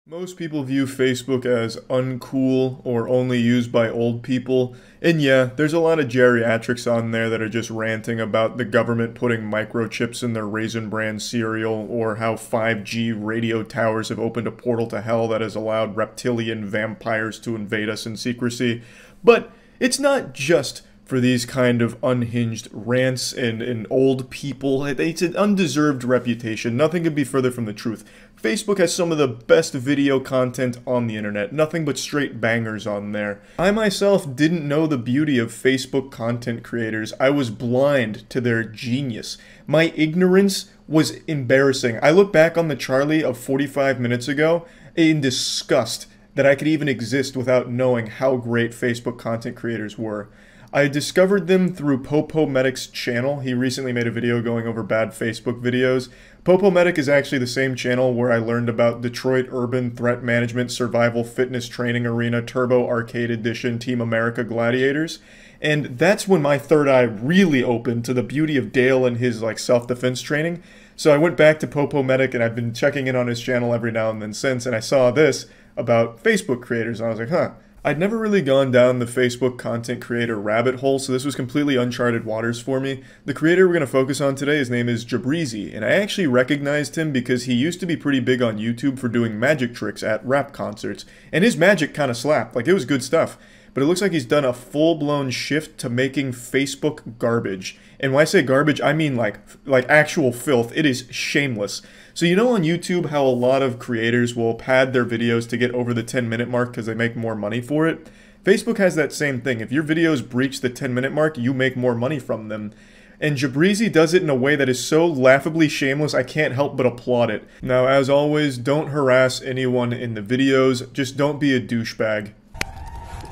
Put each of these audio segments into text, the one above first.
Most people view Facebook as uncool or only used by old people, and yeah, there's a lot of geriatrics on there that are just ranting about the government putting microchips in their Raisin Bran cereal, or how 5G radio towers have opened a portal to hell that has allowed reptilian vampires to invade us in secrecy. But it's not just for these kind of unhinged rants and old people. It's an undeserved reputation. Nothing could be further from the truth. Facebook has some of the best video content on the internet. Nothing but straight bangers on there. I myself didn't know the beauty of Facebook content creators. I was blind to their genius. My ignorance was embarrassing. I look back on the Charlie of 45 minutes ago in disgust that I could even exist without knowing how great Facebook content creators were. I discovered them through Popo Medic's channel. He recently made a video going over bad Facebook videos. Popo Medic is actually the same channel where I learned about Detroit Urban Threat Management Survival Fitness Training Arena Turbo Arcade Edition Team America Gladiators. And that's when my third eye really opened to the beauty of Dale and his self-defense training. So I went back to Popo Medic and I've been checking in on his channel every now and then since, and I saw this about Facebook creators and I was like, huh. I'd never really gone down the Facebook content creator rabbit hole, so this was completely uncharted waters for me. The creator we're going to focus on today, his name is Jabrizi, and I actually recognized him because he used to be pretty big on YouTube for doing magic tricks at rap concerts, and his magic kind of slapped, it was good stuff. But it looks like he's done a full-blown shift to making Facebook garbage. And when I say garbage, I mean like actual filth. It is shameless. So you know on YouTube how a lot of creators will pad their videos to get over the 10-minute mark because they make more money for it? Facebook has that same thing. If your videos breach the 10-minute mark, you make more money from them. And Jabrizi does it in a way that is so laughably shameless, I can't help but applaud it. Now, as always, don't harass anyone in the videos. Just don't be a douchebag.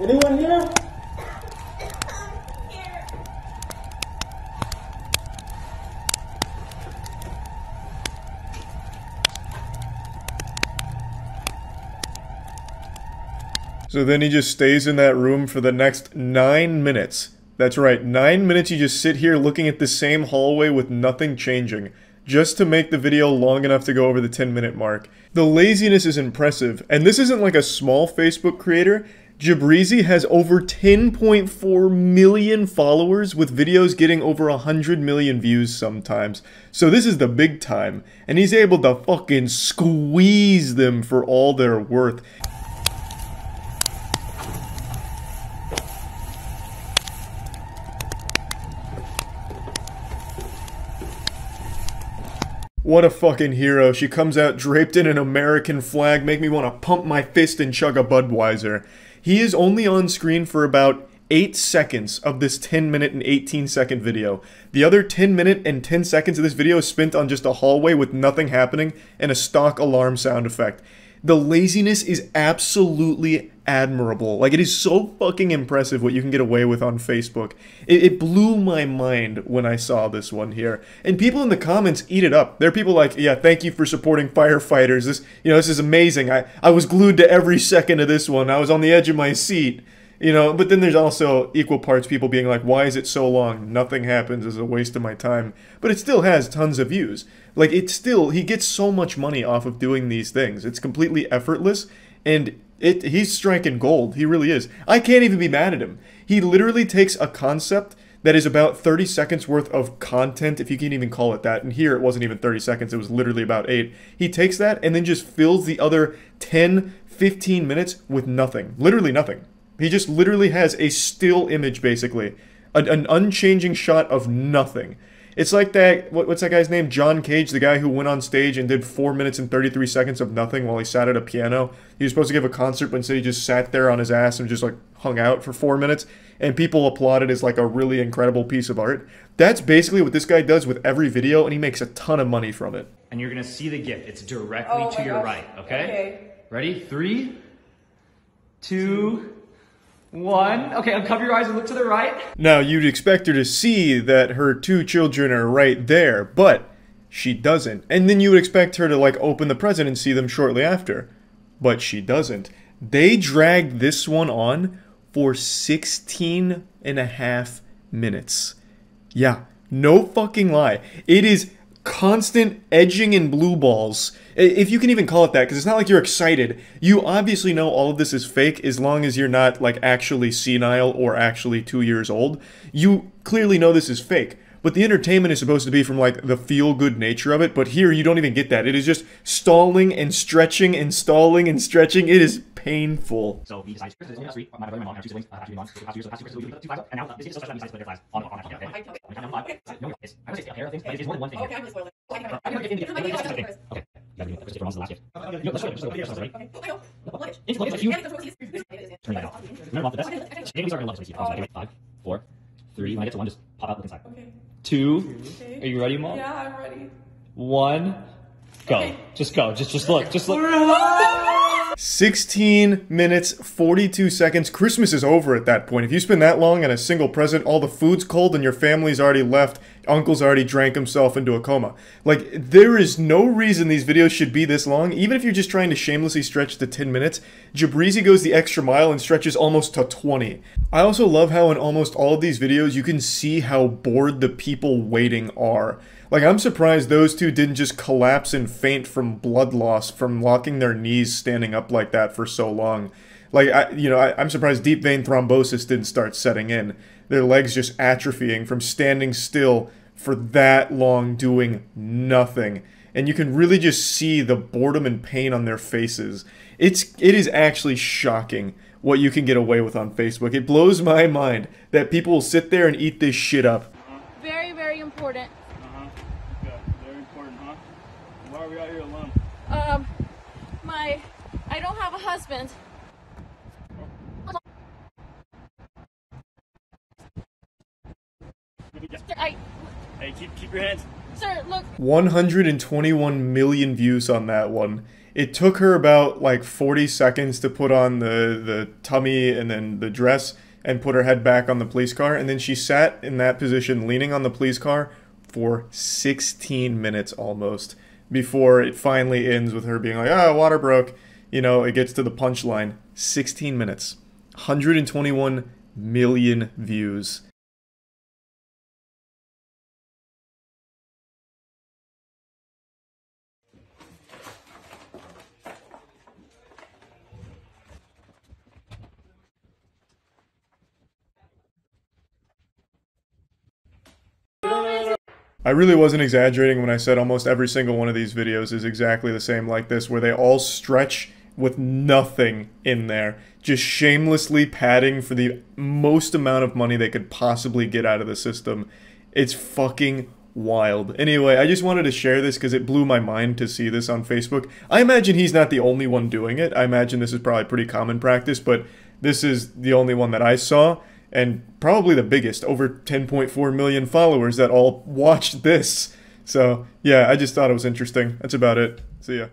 Anyone here? So then he just stays in that room for the next 9 minutes. That's right, 9 minutes you just sit here looking at the same hallway with nothing changing, just to make the video long enough to go over the 10-minute mark. The laziness is impressive, and this isn't like a small Facebook creator. Jabrizi has over 10.4 million followers, with videos getting over 100 million views sometimes. So this is the big time, and he's able to fucking squeeze them for all they're worth. What a fucking hero. She comes out draped in an American flag, make me want to pump my fist and chug a Budweiser. He is only on screen for about 8 seconds of this 10-minute and 18-second video. The other 10-minute and 10 seconds of this video is spent on just a hallway with nothing happening and a stock alarm sound effect. The laziness is absolutely admirable. It is so fucking impressive what you can get away with on Facebook. It blew my mind when I saw this one here. And people in the comments eat it up. There are people like, yeah, thank you for supporting firefighters. This is amazing. I was glued to every second of this one. I was on the edge of my seat. But then there's also equal parts people being like, why is it so long? Nothing happens. It's a waste of my time. But it still has tons of views. He gets so much money off of doing these things. It's completely effortless, and he's striking gold. He really is. I can't even be mad at him. He literally takes a concept that is about 30 seconds worth of content, if you can even call it that. And here it wasn't even 30 seconds. It was literally about 8. He takes that and then just fills the other 10, 15 minutes with nothing. Literally nothing. He just literally has a still image, basically. An unchanging shot of nothing. It's like that, what's that guy's name? John Cage, the guy who went on stage and did 4 minutes and 33 seconds of nothing while he sat at a piano. He was supposed to give a concert, but instead he just sat there on his ass and just hung out for 4 minutes. And people applauded as a really incredible piece of art. That's basically what this guy does with every video, and he makes a ton of money from it. And you're gonna see the gift. It's directly to your right, okay? Ready? 3, 2, 1. Okay, uncover your eyes and look to the right. Now, you'd expect her to see that her 2 children are right there, but she doesn't. And then you would expect her to, open the present and see them shortly after. But she doesn't. They dragged this one on for 16.5 minutes. Yeah, no fucking lie. It is constant edging and blue balls. If you can even call it that, because it's not like you're excited. You obviously know all of this is fake as long as you're not like actually senile or actually 2 years old. You clearly know this is fake. But the entertainment is supposed to be from like the feel-good nature of it, but here you don't even get that. It is just stalling and stretching and stalling and stretching. It is painful. So we decided Chris is only us three. My brother and my mom have two siblings, have two moms. So past year, so we put two flags up, and now this kid is so stressed that we decided to put their flags on. Okay. We count down 5. No, it's, I would say a pair of things, but it's more than one thing. Okay, I'm gonna spoil it. I'm gonna get in the gift. Okay. You gotta give me Chris for the last gift. No, let's go. Let's go. Right? Okay, luggage. Into luggage, like you. It is. Turn that off. Remember off the desk. Maybe we start our luggage. Okay, 5, 4, 3. When I get to 1, just pop out, look inside. Okay. 2. Okay. Are you ready, Mom? Yeah, I'm ready. 1. Go. Okay. Just go. Just look. Just look. 16 minutes, 42 seconds. Christmas is over at that point. If you spend that long on a single present, all the food's cold and your family's already left. Uncle's already drank himself into a coma. Like, there is no reason these videos should be this long. Even if you're just trying to shamelessly stretch to 10 minutes, Jabrizi goes the extra mile and stretches almost to 20. I also love how in almost all of these videos, you can see how bored the people waiting are. Like, I'm surprised those two didn't just collapse and faint from blood loss from locking their knees standing up like that for so long. Like, I'm surprised deep vein thrombosis didn't start setting in. Their legs just atrophying from standing still for that long doing nothing. And you can really just see the boredom and pain on their faces. It is actually shocking what you can get away with on Facebook. It blows my mind that people will sit there and eat this shit up. Very, very important. Okay, very important, huh? Why are we out here alone? I don't have a husband. Hey, keep your hands. Sir, look. 121 million views on that one. It took her about like 40 seconds to put on the tummy and then the dress and put her head back on the police car, and then she sat in that position leaning on the police car for 16 minutes almost before it finally ends with her being like, "Ah, water broke." You know, it gets to the punchline. 16 minutes. 121 million views. I really wasn't exaggerating when I said almost every single one of these videos is exactly the same like this, where they all stretch with nothing in there, just shamelessly padding for the most amount of money they could possibly get out of the system. It's fucking wild. Anyway, I just wanted to share this because it blew my mind to see this on Facebook. I imagine he's not the only one doing it. I imagine this is probably pretty common practice, but this is the only one that I saw. And probably the biggest, over 10.4 million followers that all watched this. So, yeah, I just thought it was interesting. That's about it. See ya.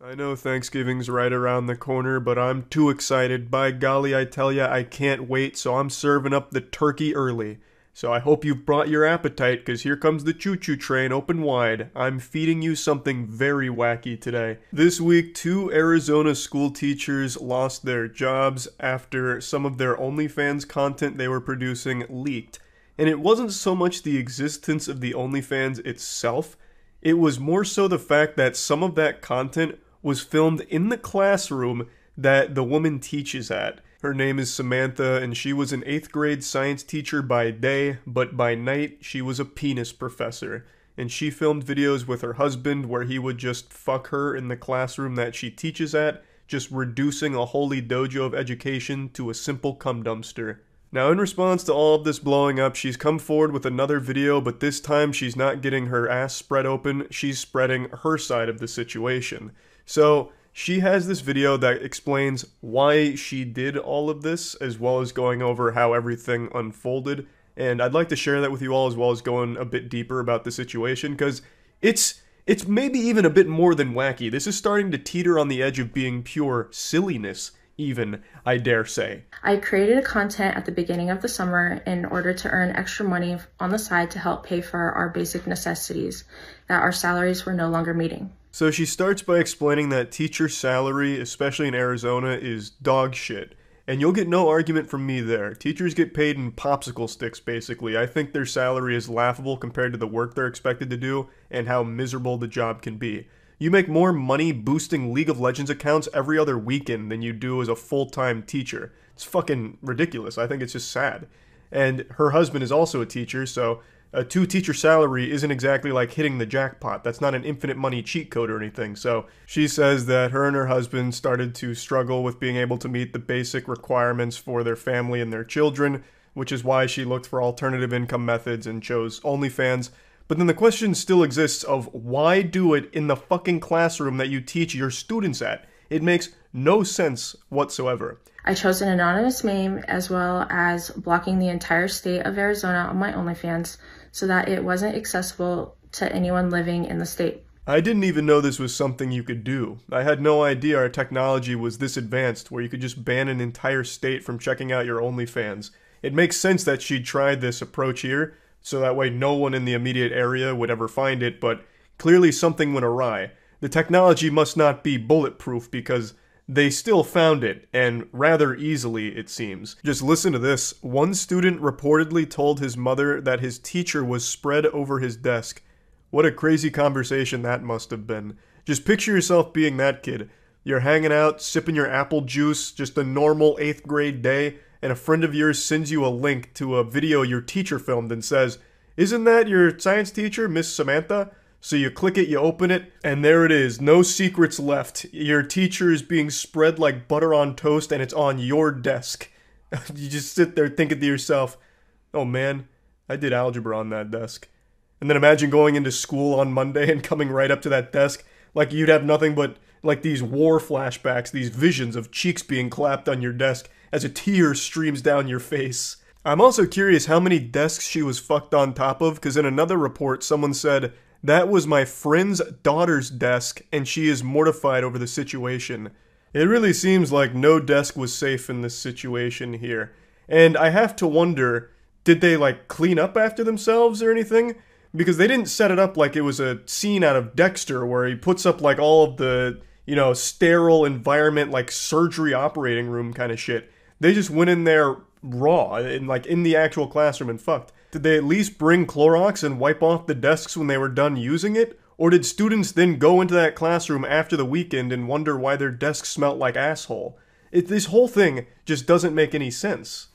I know Thanksgiving's right around the corner, but I'm too excited. By golly, I tell ya, I can't wait, so I'm serving up the turkey early. So I hope you've brought your appetite, because here comes the choo-choo train open wide. I'm feeding you something very wacky today. This week, 2 Arizona school teachers lost their jobs after some of their OnlyFans content they were producing leaked. And it wasn't so much the existence of the OnlyFans itself, it was more so the fact that some of that content was filmed in the classroom that the woman teaches at. Her name is Samantha, and she was an 8th grade science teacher by day, but by night, she was a penis professor. And she filmed videos with her husband where he would just fuck her in the classroom that she teaches at, just reducing a holy dojo of education to a simple cum dumpster. Now, in response to all of this blowing up, she's come forward with another video, but this time she's not getting her ass spread open, she's spreading her side of the situation. So, she has this video that explains why she did all of this, as well as going over how everything unfolded, and I'd like to share that with you all, as well as going a bit deeper about the situation, because it's maybe even a bit more than wacky. This is starting to teeter on the edge of being pure silliness, even, I dare say. I created content at the beginning of the summer in order to earn extra money on the side to help pay for our basic necessities that our salaries were no longer meeting. So she starts by explaining that teacher salary, especially in Arizona, is dog shit. And you'll get no argument from me there. Teachers get paid in popsicle sticks, basically. I think their salary is laughable compared to the work they're expected to do and how miserable the job can be. You make more money boosting League of Legends accounts every other weekend than you do as a full-time teacher. It's fucking ridiculous. I think it's just sad. And her husband is also a teacher, so a 2-teacher salary isn't exactly like hitting the jackpot. That's not an infinite money cheat code or anything. So she says that her and her husband started to struggle with being able to meet the basic requirements for their family and their children, which is why she looked for alternative income methods and chose OnlyFans. But then the question still exists of why do it in the fucking classroom that you teach your students at? It makes no sense whatsoever. I chose an anonymous meme as well as blocking the entire state of Arizona on my OnlyFans so that it wasn't accessible to anyone living in the state. I didn't even know this was something you could do. I had no idea our technology was this advanced where you could just ban an entire state from checking out your OnlyFans. It makes sense that she tried this approach here, so that way no one in the immediate area would ever find it, but clearly something went awry. The technology must not be bulletproof because they still found it, and rather easily, it seems. Just listen to this. One student reportedly told his mother that his teacher was spread over his desk. What a crazy conversation that must have been. Just picture yourself being that kid. You're hanging out, sipping your apple juice, just a normal 8th grade day, and a friend of yours sends you a link to a video your teacher filmed and says, "Isn't that your science teacher, Miss Samantha?" So you click it, you open it, and there it is. No secrets left. Your teacher is being spread like butter on toast, and it's on your desk. You just sit there thinking to yourself, oh man, I did algebra on that desk. And then imagine going into school on Monday and coming right up to that desk, like you'd have nothing but like these war flashbacks, these visions of cheeks being clapped on your desk as a tear streams down your face. I'm also curious how many desks she was fucked on top of, because in another report someone said, "That was my friend's daughter's desk, and she is mortified over the situation." It really seems like no desk was safe in this situation here. And I have to wonder, did they like clean up after themselves or anything? Because they didn't set it up like it was a scene out of Dexter where he puts up like all of the, sterile environment, like surgery operating room kind of shit. They just went in there raw and like in the actual classroom and fucked. Did they at least bring Clorox and wipe off the desks when they were done using it? Or did students then go into that classroom after the weekend and wonder why their desks smelt like asshole? This whole thing just doesn't make any sense.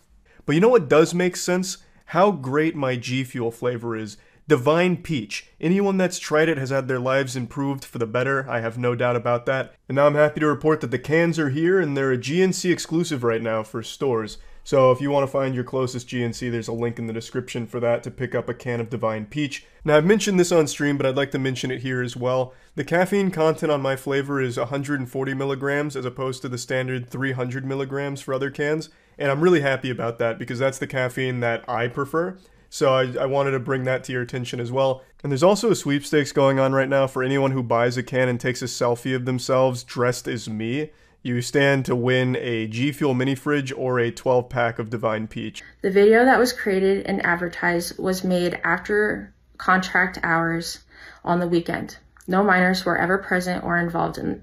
But you know what does make sense? How great my G Fuel flavor is. Divine Peach. Anyone that's tried it has had their lives improved for the better, I have no doubt about that. And now I'm happy to report that the cans are here and they're a GNC exclusive right now for stores. So if you want to find your closest GNC, there's a link in the description for that to pick up a can of Divine Peach. Now I've mentioned this on stream, but I'd like to mention it here as well. The caffeine content on my flavor is 140 milligrams as opposed to the standard 300 milligrams for other cans. And I'm really happy about that because that's the caffeine that I prefer. So I wanted to bring that to your attention as well. And there's also a sweepstakes going on right now for anyone who buys a can and takes a selfie of themselves dressed as me. You stand to win a G Fuel mini fridge or a 12-pack of Divine Peach. The video that was created and advertised was made after contract hours on the weekend. No minors were ever present or involved in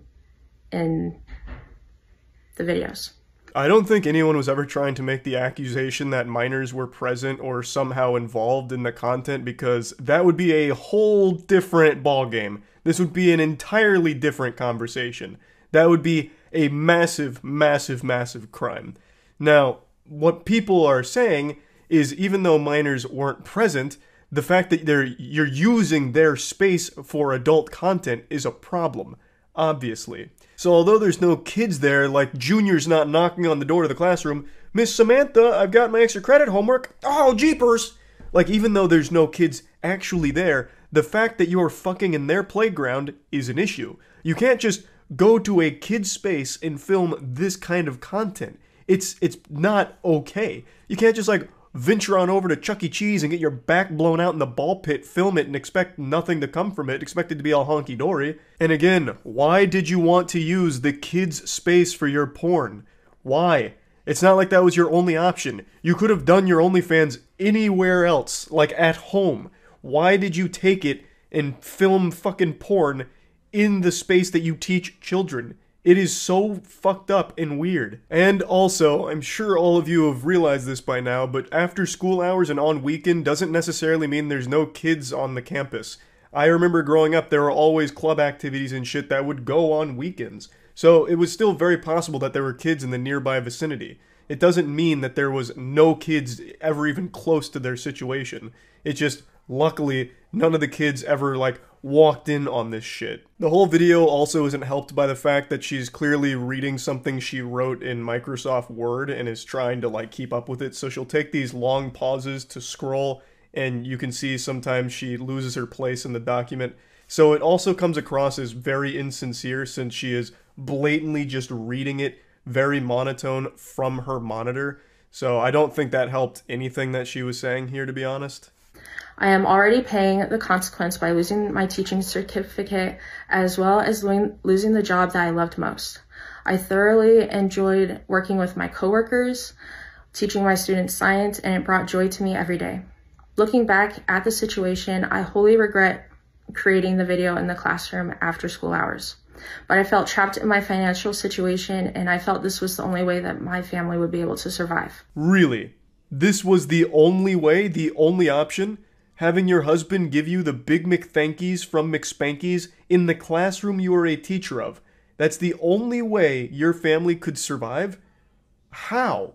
the videos. I don't think anyone was ever trying to make the accusation that minors were present or somehow involved in the content, because that would be a whole different ballgame. This would be an entirely different conversation. That would be a massive, massive, massive crime. Now, what people are saying is even though minors weren't present, the fact that you're using their space for adult content is a problem, obviously. So although there's no kids there, like juniors not knocking on the door to the classroom, "Miss Samantha, I've got my extra credit homework. Oh, jeepers!" Like even though there's no kids actually there, the fact that you're fucking in their playground is an issue. You can't just go to a kid's space and film this kind of content. It's not okay. You can't just like venture on over to Chuck E. Cheese and get your back blown out in the ball pit, film it, and expect nothing to come from it, expect it to be all honky-dory. And again, why did you want to use the kids' space for your porn? Why? It's not like that was your only option. You could have done your OnlyFans anywhere else, like at home. Why did you take it and film fucking porn in the space that you teach children? It is so fucked up and weird. And also, I'm sure all of you have realized this by now, but after school hours and on weekend doesn't necessarily mean there's no kids on the campus. I remember growing up, there were always club activities and shit that would go on weekends. So it was still very possible that there were kids in the nearby vicinity. It doesn't mean that there was no kids ever even close to their situation. It just, luckily, none of the kids ever, like, walked in on this shit. The whole video also isn't helped by the fact that she's clearly reading something she wrote in Microsoft Word and is trying to, like, keep up with it. So she'll take these long pauses to scroll, and you can see sometimes she loses her place in the document. So it also comes across as very insincere since she is blatantly just reading it very monotone from her monitor. So I don't think that helped anything that she was saying here, to be honest. I am already paying the consequence by losing my teaching certificate as well as losing the job that I loved most. I thoroughly enjoyed working with my coworkers, teaching my students science, and it brought joy to me every day. Looking back at the situation, I wholly regret creating the video in the classroom after school hours. But I felt trapped in my financial situation, and I felt this was the only way that my family would be able to survive. Really? This was the only way, the only option? Having your husband give you the Big McThankies from McSpankies in the classroom you are a teacher of. That's the only way your family could survive? How?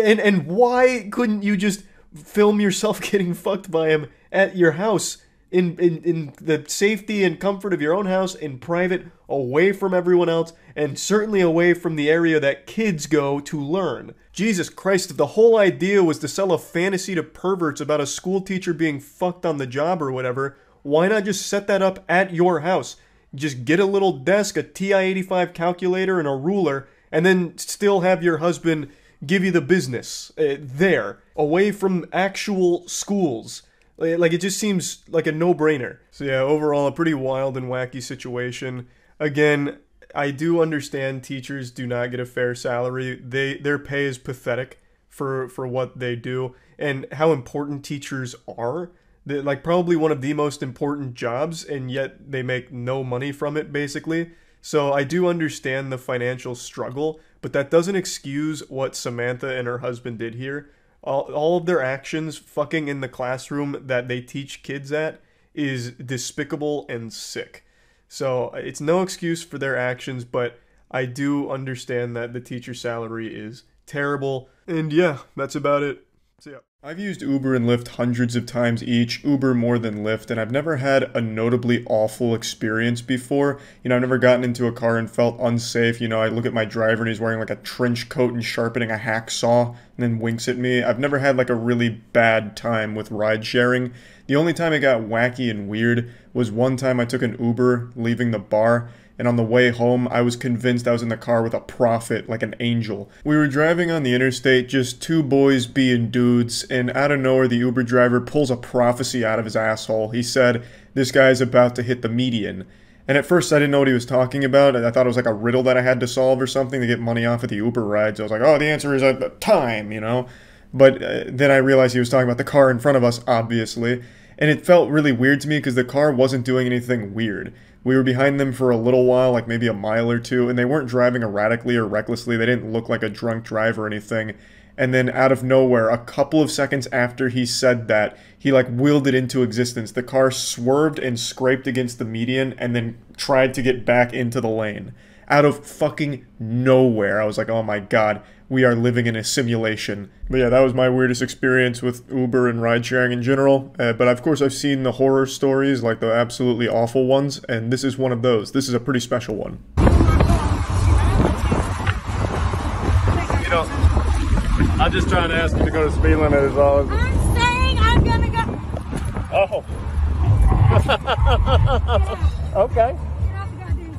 And why couldn't you just film yourself getting fucked by him at your house in the safety and comfort of your own house, in private, away from everyone else, and certainly away from the area that kids go to learn? Jesus Christ, if the whole idea was to sell a fantasy to perverts about a school teacher being fucked on the job or whatever, why not just set that up at your house? Just get a little desk, a TI-85 calculator, and a ruler, and then still have your husband give you the business there, away from actual schools. Like, it just seems like a no-brainer. So yeah, overall, a pretty wild and wacky situation. Again, I do understand teachers do not get a fair salary. Their pay is pathetic for what they do and how important teachers are. They're, like, probably one of the most important jobs, and yet they make no money from it, basically. So I do understand the financial struggle, but that doesn't excuse what Samantha and her husband did here. All of their actions fucking in the classroom that they teach kids at is despicable and sick. So it's no excuse for their actions, but I do understand that the teacher salary is terrible. And yeah, that's about it. So yeah. I've used Uber and Lyft hundreds of times each, Uber more than Lyft, and I've never had a notably awful experience before. You know, I've never gotten into a car and felt unsafe. You know, I look at my driver and he's wearing like a trench coat and sharpening a hacksaw and then winks at me. I've never had like a really bad time with ride sharing. The only time it got wacky and weird was one time I took an Uber leaving the bar, and on the way home, I was convinced I was in the car with a prophet, like an angel. We were driving on the interstate, just two boys being dudes, and out of nowhere, the Uber driver pulls a prophecy out of his asshole. He said, "This guy's about to hit the median." And at first, I didn't know what he was talking about. I thought it was like a riddle that I had to solve or something to get money off at the Uber rides. I was like, oh, the answer is time, you know? But then I realized he was talking about the car in front of us, obviously. And it felt really weird to me because the car wasn't doing anything weird. We were behind them for a little while, like maybe a mile or two, and they weren't driving erratically or recklessly. They didn't look like a drunk driver or anything. And then out of nowhere, a couple of seconds after he said that, he like willed it into existence. The car swerved and scraped against the median and then tried to get back into the lane. Out of fucking nowhere. I was like, oh my god, we are living in a simulation. But yeah, that was my weirdest experience with Uber and ride sharing in general. But of course I've seen the horror stories, like the absolutely awful ones, and this is one of those. This is a pretty special one. You know, I'm just trying to ask you to go to speed limit is all. I'm saying I'm gonna go. Oh. Okay.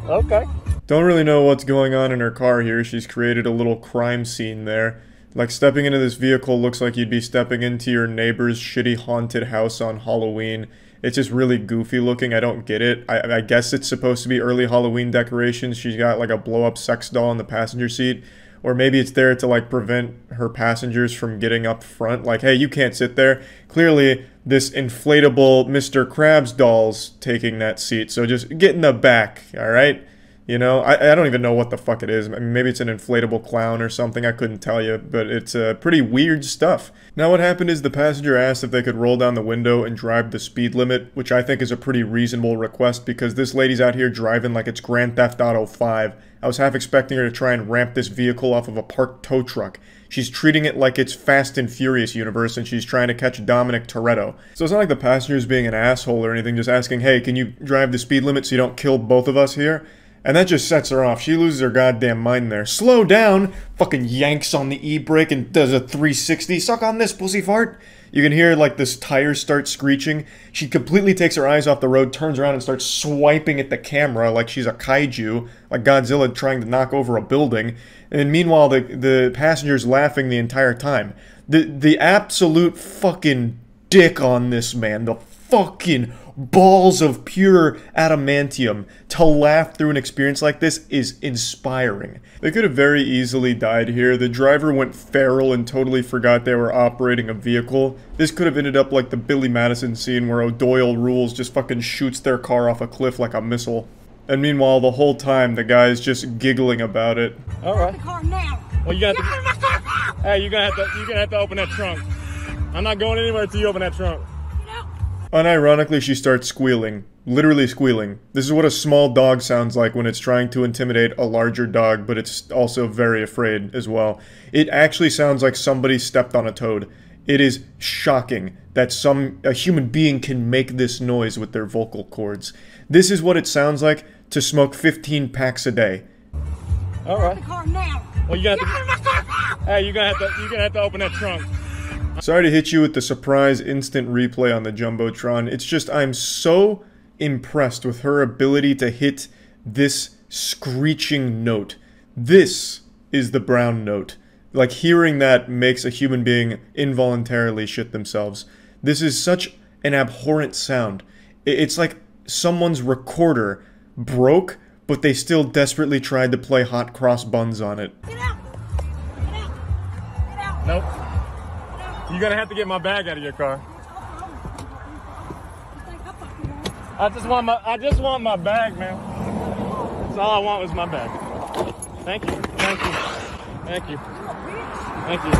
Okay. Don't really know what's going on in her car here. She's created a little crime scene there. Like, stepping into this vehicle looks like you'd be stepping into your neighbor's shitty haunted house on Halloween. It's just really goofy looking. I don't get it. I guess it's supposed to be early Halloween decorations. She's got like a blow-up sex doll in the passenger seat. Or maybe it's there to like prevent her passengers from getting up front. Like, hey, you can't sit there. Clearly, this inflatable Mr. Krabs doll's taking that seat. So just get in the back, alright? You know, I don't even know what the fuck it is. I mean, maybe it's an inflatable clown or something. I couldn't tell you, but it's pretty weird stuff. Now what happened is the passenger asked if they could roll down the window and drive the speed limit, which I think is a pretty reasonable request because this lady's out here driving like it's Grand Theft Auto 5. I was half expecting her to try and ramp this vehicle off of a parked tow truck. She's treating it like it's Fast and Furious universe and she's trying to catch Dominic Toretto. So it's not like the passenger's being an asshole or anything, just asking, hey, can you drive the speed limit so you don't kill both of us here? And that just sets her off. She loses her goddamn mind there. Slow down! Fucking yanks on the e-brake and does a 360. Suck on this, pussy fart! You can hear, like, this tire start screeching. She completely takes her eyes off the road, turns around and starts swiping at the camera like she's a kaiju, like Godzilla trying to knock over a building. And meanwhile, the passenger's laughing the entire time. The absolute fucking dick on this man, the fucking balls of pure adamantium to laugh through an experience like this is inspiring. They could have very easily died here. The driver went feral and totally forgot they were operating a vehicle. This could have ended up like the Billy Madison scene where O'Doyle Rules just fucking shoots their car off a cliff like a missile. And meanwhile, the whole time, the guy's just giggling about it. Alright. Well, you're gonna have to open that trunk. I'm not going anywhere until you open that trunk. Unironically, she starts squealing. Literally squealing. This is what a small dog sounds like when it's trying to intimidate a larger dog, but it's also very afraid as well. It actually sounds like somebody stepped on a toad. It is shocking that a human being can make this noise with their vocal cords. This is what it sounds like to smoke 15 packs a day. Alright. Well, you're gonna have to open that trunk. Sorry to hit you with the surprise instant replay on the Jumbotron. It's just I'm so impressed with her ability to hit this screeching note. This is the brown note. Like, hearing that makes a human being involuntarily shit themselves. This is such an abhorrent sound. It's like someone's recorder broke, but they still desperately tried to play hot cross buns on it. Get out! Get out! Get out! Nope. You're gonna have to get my bag out of your car. I just want my bag, man. That's all I want was my bag. Thank you. Thank you. Thank you. Thank you.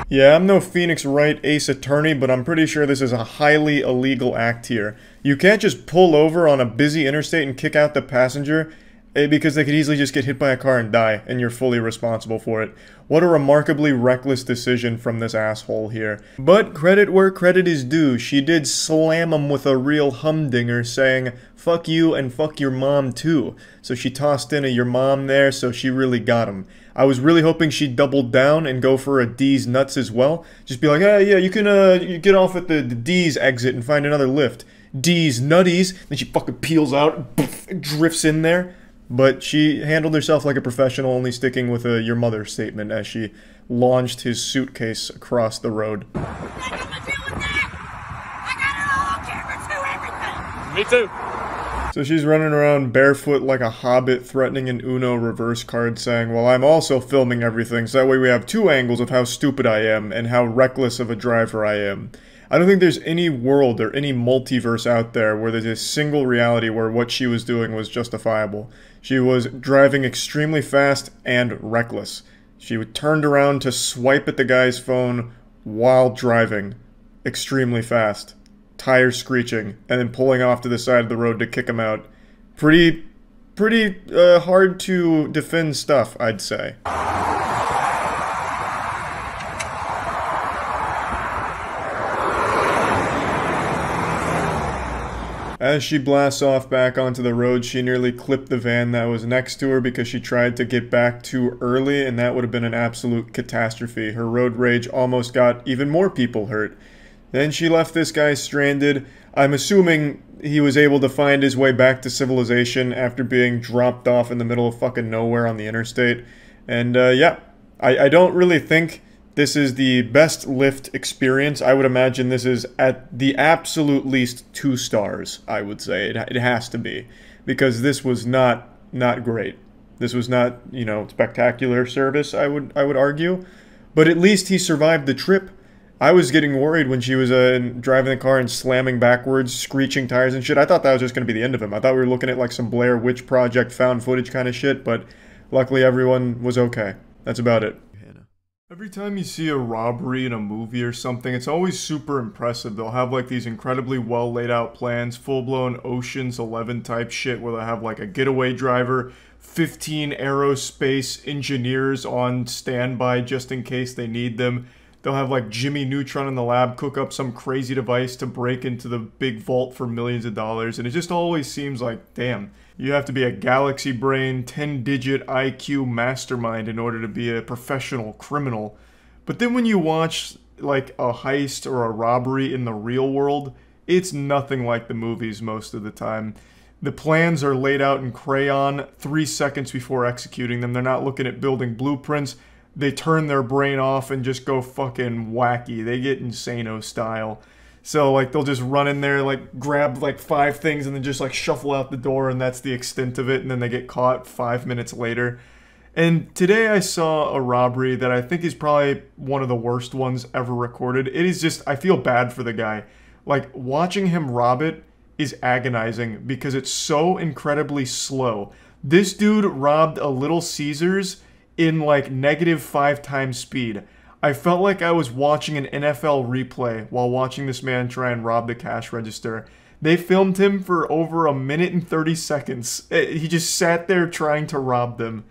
Yeah, I'm no Phoenix Wright Ace Attorney, but I'm pretty sure this is a highly illegal act here. You can't just pull over on a busy interstate and kick out the passenger because they could easily just get hit by a car and die, and you're fully responsible for it. What a remarkably reckless decision from this asshole here. But credit where credit is due, she did slam him with a real humdinger, saying, fuck you and fuck your mom too. So she tossed in a your mom there, so she really got him. I was really hoping she'd double down and go for a D's nuts as well. Just be like, hey, yeah, you can you get off at the D's exit and find another lift. D's nutties. Then she fucking peels out, poof, drifts in there. But she handled herself like a professional, only sticking with a your mother statement as she launched his suitcase across the road. Me too. So she's running around barefoot like a hobbit, threatening an Uno reverse card, saying, well, I'm also filming everything, so that way we have two angles of how stupid I am and how reckless of a driver I am. I don't think there's any world or any multiverse out there where there's a single reality where what she was doing was justifiable. She was driving extremely fast and reckless. She turned around to swipe at the guy's phone while driving extremely fast, tires screeching, and then pulling off to the side of the road to kick him out. Pretty hard to defend stuff, I'd say. As she blasts off back onto the road, she nearly clipped the van that was next to her because she tried to get back too early, and that would have been an absolute catastrophe. Her road rage almost got even more people hurt. Then she left this guy stranded. I'm assuming he was able to find his way back to civilization after being dropped off in the middle of fucking nowhere on the interstate. And yeah, I don't really think this is the best Lyft experience. I would imagine this is at the absolute least 2 stars, I would say. It has to be. Because this was not great. This was not, you know, spectacular service, I would argue. But at least he survived the trip. I was getting worried when she was driving the car and slamming backwards, screeching tires and shit. I thought that was just going to be the end of him. I thought we were looking at like some Blair Witch Project found footage kind of shit, but luckily everyone was okay. That's about it. Every time you see a robbery in a movie or something, it's always super impressive. They'll have like these incredibly well laid out plans, full-blown Ocean's 11 type shit where they'll have like a getaway driver, 15 aerospace engineers on standby just in case they need them. They'll have like Jimmy Neutron in the lab cook up some crazy device to break into the big vault for millions of dollars. And it just always seems like, damn, you have to be a galaxy brain, 10-digit IQ mastermind in order to be a professional criminal. But then when you watch like a heist or a robbery in the real world, it's nothing like the movies most of the time. The plans are laid out in crayon 3 seconds before executing them. They're not looking at building blueprints. They turn their brain off and just go fucking wacky. They get insano style. So, like, they'll just run in there, like, grab, like, 5 things and then just, like, shuffle out the door, and that's the extent of it, and then they get caught 5 minutes later. And today I saw a robbery that I think is probably one of the worst ones ever recorded. It is just, I feel bad for the guy. Like, watching him rob it is agonizing because it's so incredibly slow. This dude robbed a Little Caesars in like -5 times speed. I felt like I was watching an NFL replay while watching this man try and rob the cash register. They filmed him for over 1 minute and 30 seconds. He just sat there trying to rob them.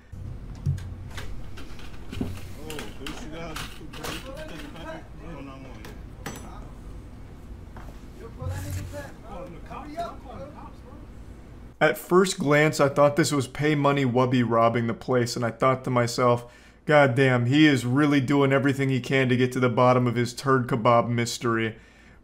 At first glance, I thought this was Pay Money Wubby robbing the place, and I thought to myself, God damn, he is really doing everything he can to get to the bottom of his turd kebab mystery.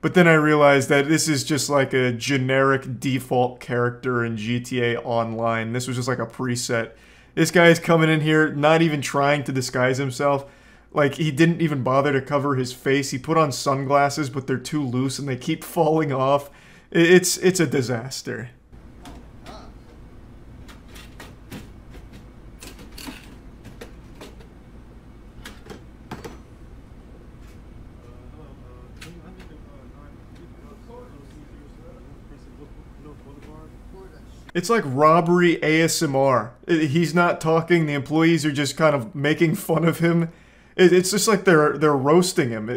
But then I realized that this is just like a generic default character in GTA Online. This was just like a preset. This guy's coming in here not even trying to disguise himself. Like, he didn't even bother to cover his face. He put on sunglasses, but they're too loose and they keep falling off. It's a disaster. It's like robbery ASMR. He's not talking, the employees are just kind of making fun of him. It's just like they're roasting him.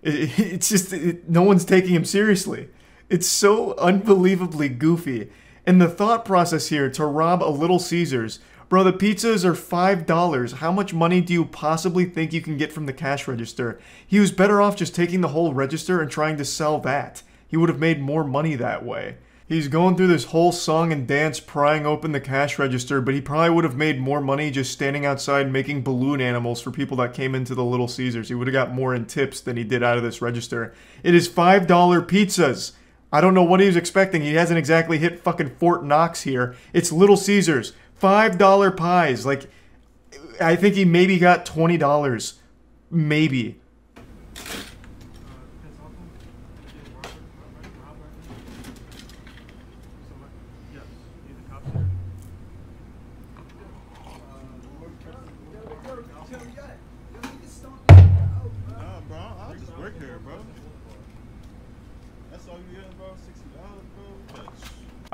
It's just, no one's taking him seriously. It's so unbelievably goofy. And the thought process here to rob a Little Caesars. Bro, the pizzas are $5. How much money do you possibly think you can get from the cash register? He was better off just taking the whole register and trying to sell that. He would have made more money that way. He's going through this whole song and dance prying open the cash register, but he probably would have made more money just standing outside making balloon animals for people that came into the Little Caesars. He would have got more in tips than he did out of this register. It is $5 pizzas. I don't know what he was expecting. He hasn't exactly hit fucking Fort Knox here. It's Little Caesars. $5 pies. Like, I think he maybe got $20. Maybe.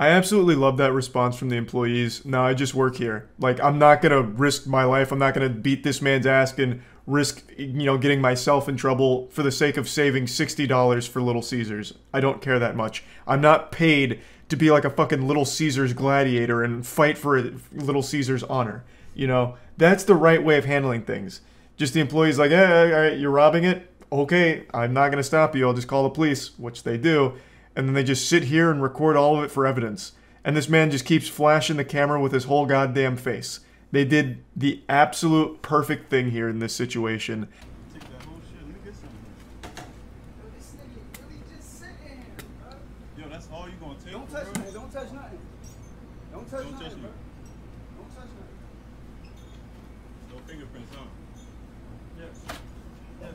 I absolutely love that response from the employees. No, I just work here. Like, I'm not gonna risk my life. I'm not gonna beat this man's ass and risk, you know, getting myself in trouble for the sake of saving $60 for Little Caesars. I don't care that much. I'm not paid to be like a fucking Little Caesars gladiator and fight for Little Caesars honor. You know, that's the right way of handling things. Just the employees like, hey, all right, you're robbing it? Okay, I'm not gonna stop you. I'll just call the police, which they do. And then they just sit here and record all of it for evidence. And this man just keeps flashing the camera with his whole goddamn face. They did the absolute perfect thing here in this situation. Take that whole shit. Let me get some. This nigga really just sitting here, bro. Yo, that's all you gonna take. Don't touch me. Don't touch nothing. Don't touch nothing, bro. Don't touch nothing. No fingerprints on. Yes. Yes.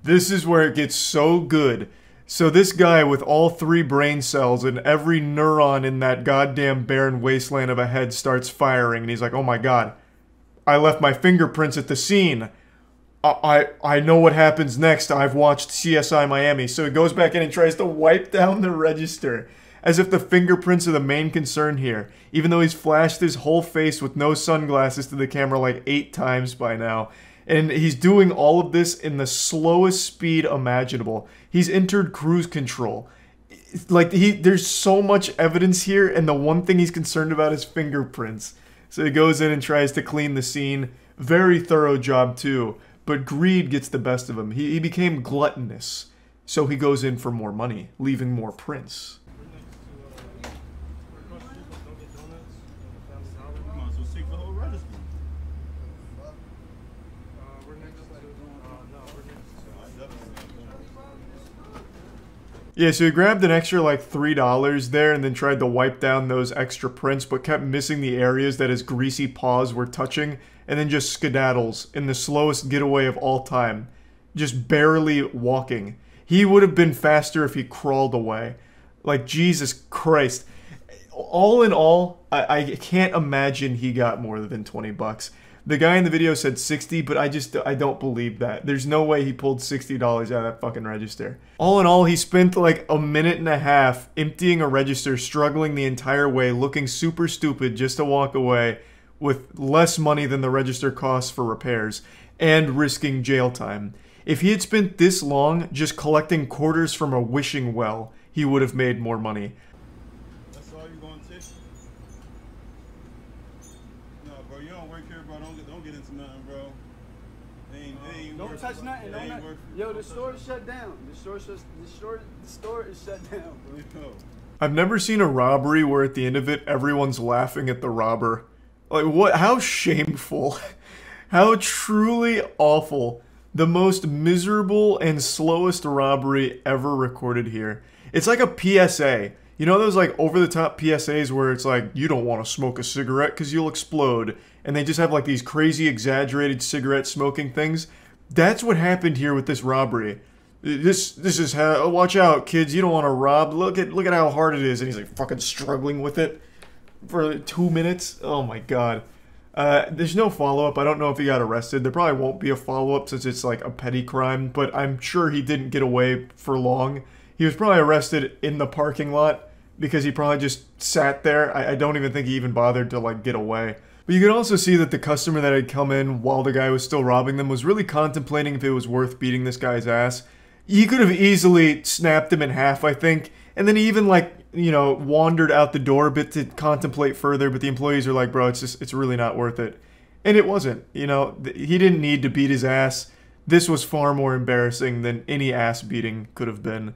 This is where it gets so good. So this guy with all 3 brain cells and every neuron in that goddamn barren wasteland of a head starts firing, and he's like, oh my god, I left my fingerprints at the scene. I know what happens next. I've watched CSI Miami. So he goes back in and tries to wipe down the register, as if the fingerprints are the main concern here, even though he's flashed his whole face with no sunglasses to the camera like 8 times by now. And he's doing all of this in the slowest speed imaginable. He's entered cruise control. Like, there's so much evidence here, and the one thing he's concerned about is fingerprints. So he goes in and tries to clean the scene. Very thorough job too, but greed gets the best of him. He became gluttonous, so he goes in for more money, leaving more prints. Yeah, so he grabbed an extra like $3 there and then tried to wipe down those extra prints, but kept missing the areas that his greasy paws were touching, and then just skedaddles in the slowest getaway of all time, just barely walking. He would have been faster if he crawled away. Like, Jesus Christ. All in all, I can't imagine he got more than 20 bucks. The guy in the video said 60, but I don't believe that. There's no way he pulled $60 out of that fucking register. All in all, he spent like a minute and a half emptying a register, struggling the entire way, looking super stupid just to walk away with less money than the register costs for repairs, and risking jail time. If he had spent this long just collecting quarters from a wishing well, he would have made more money. That's all you gonna take? No, bro, you don't work here, bro. Don't get into nothing, bro. Don't touch nothing. Yo, the store is shut down. The store is shut down, bro. I've never seen a robbery where at the end of it, everyone's laughing at the robber. Like, what? How shameful. How truly awful. The most miserable and slowest robbery ever recorded here. It's like a PSA. You know those like over-the-top PSAs where it's like, you don't want to smoke a cigarette because you'll explode. And they just have like these crazy exaggerated cigarette smoking things. That's what happened here with this robbery. This is how, watch out kids, you don't want to rob. Look at how hard it is. And he's like fucking struggling with it for 2 minutes. Oh my god. There's no follow-up. I don't know if he got arrested. There probably won't be a follow-up since it's like a petty crime, but I'm sure he didn't get away for long. He was probably arrested in the parking lot because he probably just sat there. I don't even think he even bothered to like get away. But you can also see that the customer that had come in while the guy was still robbing them was really contemplating if it was worth beating this guy's ass. He could have easily snapped him in half, I think, and then he even like, you know, wandered out the door a bit to contemplate further, but the employees are like, bro, it's really not worth it. And it wasn't, you know, he didn't need to beat his ass. This was far more embarrassing than any ass beating could have been.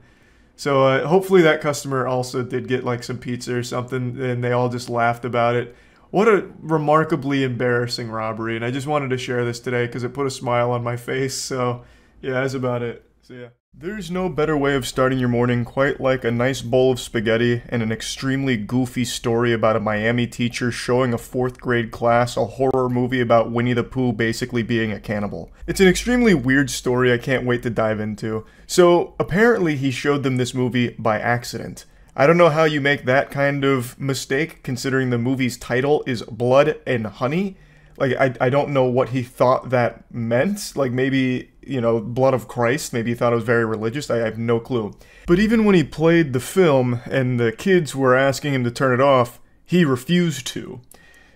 So hopefully that customer also did get like some pizza or something, and they all just laughed about it. What a remarkably embarrassing robbery, and I just wanted to share this today because it put a smile on my face, so yeah, that's about it. So yeah. There's no better way of starting your morning quite like a nice bowl of spaghetti and an extremely goofy story about a Miami teacher showing a 4th grade class a horror movie about Winnie the Pooh basically being a cannibal. It's an extremely weird story I can't wait to dive into. So apparently he showed them this movie by accident. I don't know how you make that kind of mistake considering the movie's title is Blood and Honey. Like, I don't know what he thought that meant. Like, maybe, you know, blood of Christ. Maybe he thought it was very religious. I have no clue. But even when he played the film and the kids were asking him to turn it off, he refused to.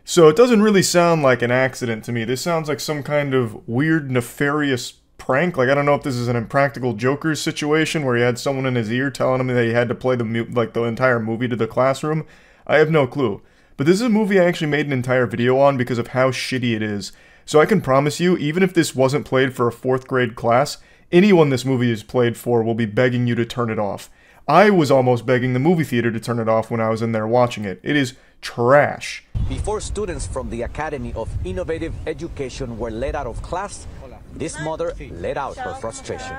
So it doesn't really sound like an accident to me. This sounds like some kind of weird, nefarious prank. Like, I don't know if this is an Impractical Jokers situation where he had someone in his ear telling him that he had to play the entire movie to the classroom. I have no clue. But this is a movie I actually made an entire video on because of how shitty it is. So I can promise you, even if this wasn't played for a 4th grade class, anyone this movie is played for will be begging you to turn it off. I was almost begging the movie theater to turn it off when I was in there watching it. It is trash. Before students from the Academy of Innovative Education were let out of class, this mother let out her frustration.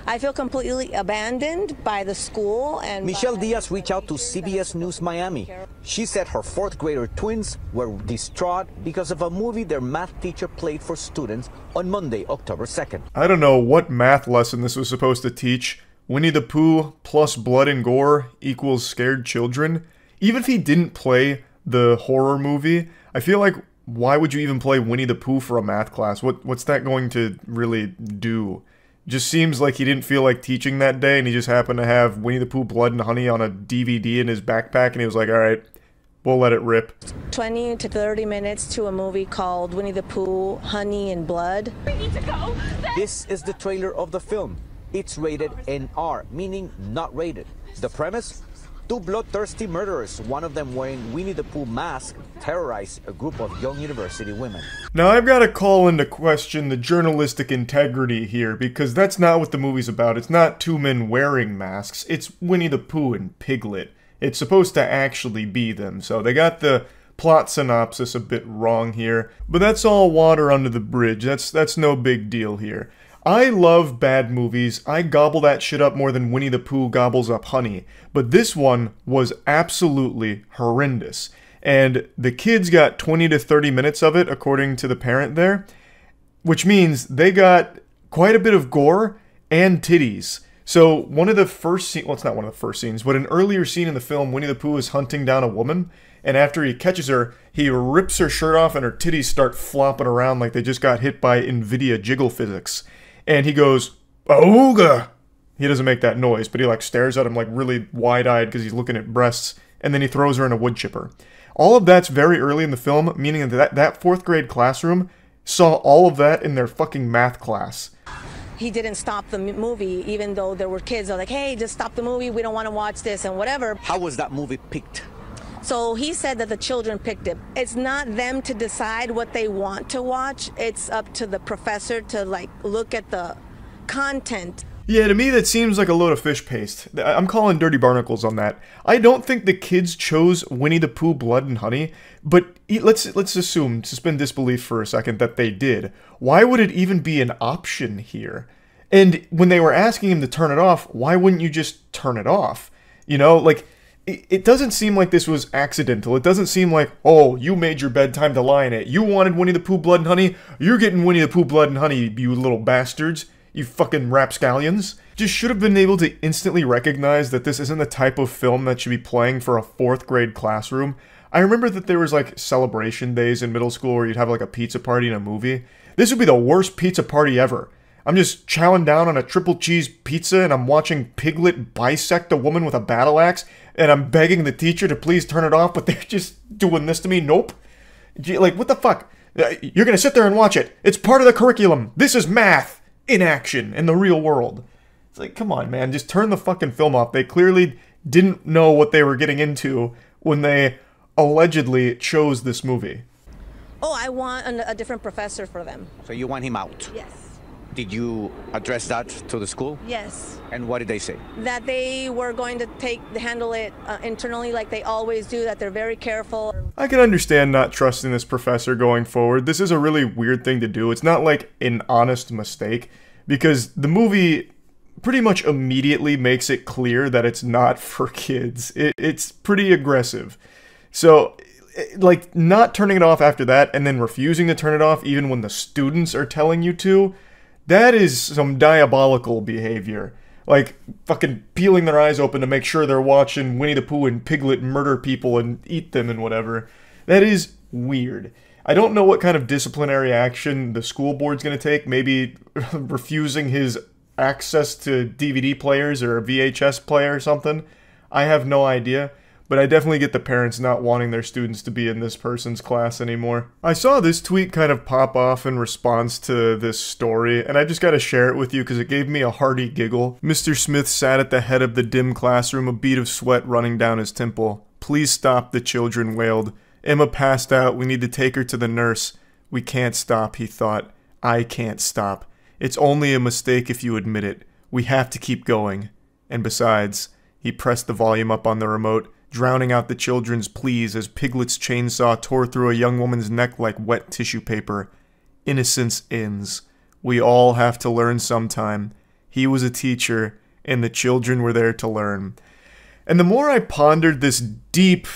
I feel completely abandoned by the school. And Michelle Diaz reached out to CBS News Miami. She said her 4th grader twins were distraught because of a movie their math teacher played for students on Monday, October 2nd. I don't know what math lesson this was supposed to teach. Winnie the Pooh plus blood and gore equals scared children. Even if he didn't play the horror movie, I feel like why would you even play Winnie the Pooh for a math class? What's that going to really do? Just seems like he didn't feel like teaching that day, and he just happened to have Winnie the Pooh Blood and Honey on a DVD in his backpack, and he was like, alright, we'll let it rip. 20 to 30 minutes to a movie called Winnie the Pooh, Honey and Blood. We need to go. This is the trailer of the film. It's rated NR, meaning not rated. The premise? Two bloodthirsty murderers, one of them wearing Winnie the Pooh mask, terrorize a group of young university women. Now I've got to call into question the journalistic integrity here, because that's not what the movie's about. It's not two men wearing masks, it's Winnie the Pooh and Piglet. It's supposed to actually be them, so they got the plot synopsis a bit wrong here. But that's all water under the bridge, that's no big deal here. I love bad movies. I gobble that shit up more than Winnie the Pooh gobbles up honey. But this one was absolutely horrendous. And the kids got 20 to 30 minutes of it, according to the parent there. Which means they got quite a bit of gore and titties. So one of the first scenes, well, it's not one of the first scenes, but an earlier scene in the film, Winnie the Pooh is hunting down a woman. And after he catches her, he rips her shirt off and her titties start flopping around like they just got hit by NVIDIA jiggle physics. And he goes, "Ooga!" He doesn't make that noise, but he like stares at him like really wide-eyed because he's looking at breasts, and then he throws her in a wood chipper. All of that's very early in the film, meaning that fourth grade classroom saw all of that in their fucking math class. He didn't stop the movie, even though there were kids that were like, hey, just stop the movie, we don't want to watch this and whatever. How was that movie picked? So he said that the children picked it. It's not them to decide what they want to watch. It's up to the professor to like look at the content. Yeah, to me that seems like a load of fish paste. I'm calling dirty barnacles on that. I don't think the kids chose Winnie the Pooh Blood and Honey, but let's assume, suspend disbelief for a second, that they did. Why would it even be an option here? And when they were asking him to turn it off, why wouldn't you just turn it off? You know, like, it doesn't seem like this was accidental. It doesn't seem like, oh, you made your bedtime to lie in it. You wanted Winnie the Pooh Blood and Honey? You're getting Winnie the Pooh Blood and Honey, you little bastards. You fucking rapscallions. Just should have been able to instantly recognize that this isn't the type of film that should be playing for a fourth grade classroom. I remember that there was like celebration days in middle school where you'd have like a pizza party and a movie. This would be the worst pizza party ever. I'm just chowing down on a triple cheese pizza and I'm watching Piglet bisect a woman with a battle axe and I'm begging the teacher to please turn it off, but they're just doing this to me. Nope. Like, what the fuck? You're gonna sit there and watch it. It's part of the curriculum. This is math in action in the real world. It's like, come on, man, just turn the fucking film off. They clearly didn't know what they were getting into when they allegedly chose this movie. Oh, I want a different professor for them. So you want him out? Yes. Did you address that to the school? Yes. And what did they say? That they were going to handle it internally like they always do, that they're very careful. I can understand not trusting this professor going forward. This is a really weird thing to do. It's not like an honest mistake, because the movie pretty much immediately makes it clear that it's not for kids. It's pretty aggressive. So, like, not turning it off after that and then refusing to turn it off even when the students are telling you to, that is some diabolical behavior. Like, fucking peeling their eyes open to make sure they're watching Winnie the Pooh and Piglet murder people and eat them and whatever. That is weird. I don't know what kind of disciplinary action the school board's gonna take. Maybe refusing his access to DVD players or a VHS player or something. I have no idea. But I definitely get the parents not wanting their students to be in this person's class anymore. I saw this tweet kind of pop off in response to this story, and I just gotta share it with you because it gave me a hearty giggle. Mr. Smith sat at the head of the dim classroom, a bead of sweat running down his temple. "Please stop," the children wailed. "Emma passed out. We need to take her to the nurse." "We can't stop," he thought. "I can't stop. It's only a mistake if you admit it. We have to keep going. And besides," he pressed the volume up on the remote, drowning out the children's pleas as Piglet's chainsaw tore through a young woman's neck like wet tissue paper. "Innocence ends. We all have to learn sometime. He was a teacher, and the children were there to learn." And the more I pondered this deep,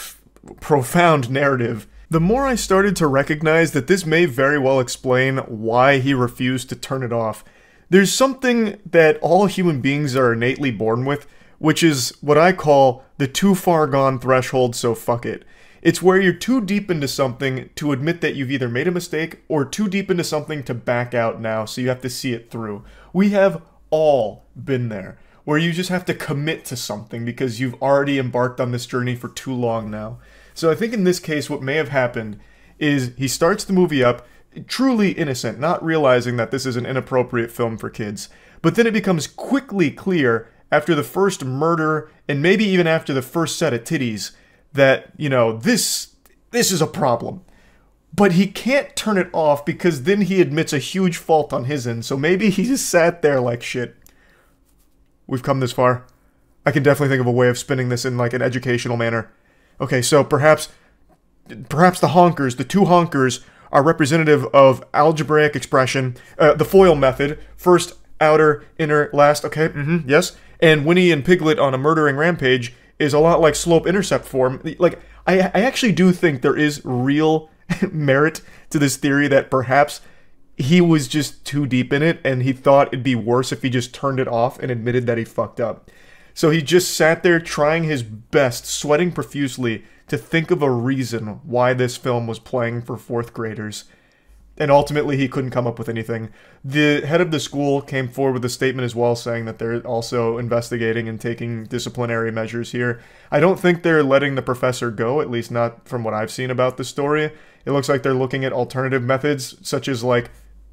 profound narrative, the more I started to recognize that this may very well explain why he refused to turn it off. There's something that all human beings are innately born with, which is what I call the too far gone threshold, so fuck it. It's where you're too deep into something to admit that you've either made a mistake or too deep into something to back out now, so you have to see it through. We have all been there, where you just have to commit to something because you've already embarked on this journey for too long now. So I think in this case what may have happened is he starts the movie up truly innocent, not realizing that this is an inappropriate film for kids. But then it becomes quickly clear after the first murder and maybe even after the first set of titties that, you know, this is a problem. But he can't turn it off because then he admits a huge fault on his end. So maybe he just sat there like, shit, we've come this far. I can definitely think of a way of spinning this in like an educational manner. Okay, so perhaps the honkers, the two honkers, are representative of algebraic expression, the FOIL method, first, outer, inner, last, okay, yes. And Winnie and Piglet on a murdering rampage is a lot like slope-intercept form. Like, I actually do think there is real merit to this theory that perhaps he was just too deep in it and he thought it'd be worse if he just turned it off and admitted that he fucked up. So he just sat there trying his best, sweating profusely, to think of a reason why this film was playing for 4th graders. And ultimately, he couldn't come up with anything. The head of the school came forward with a statement as well, saying that they're also investigating and taking disciplinary measures here. I don't think they're letting the professor go, at least not from what I've seen about the story. It looks like they're looking at alternative methods, such as, like,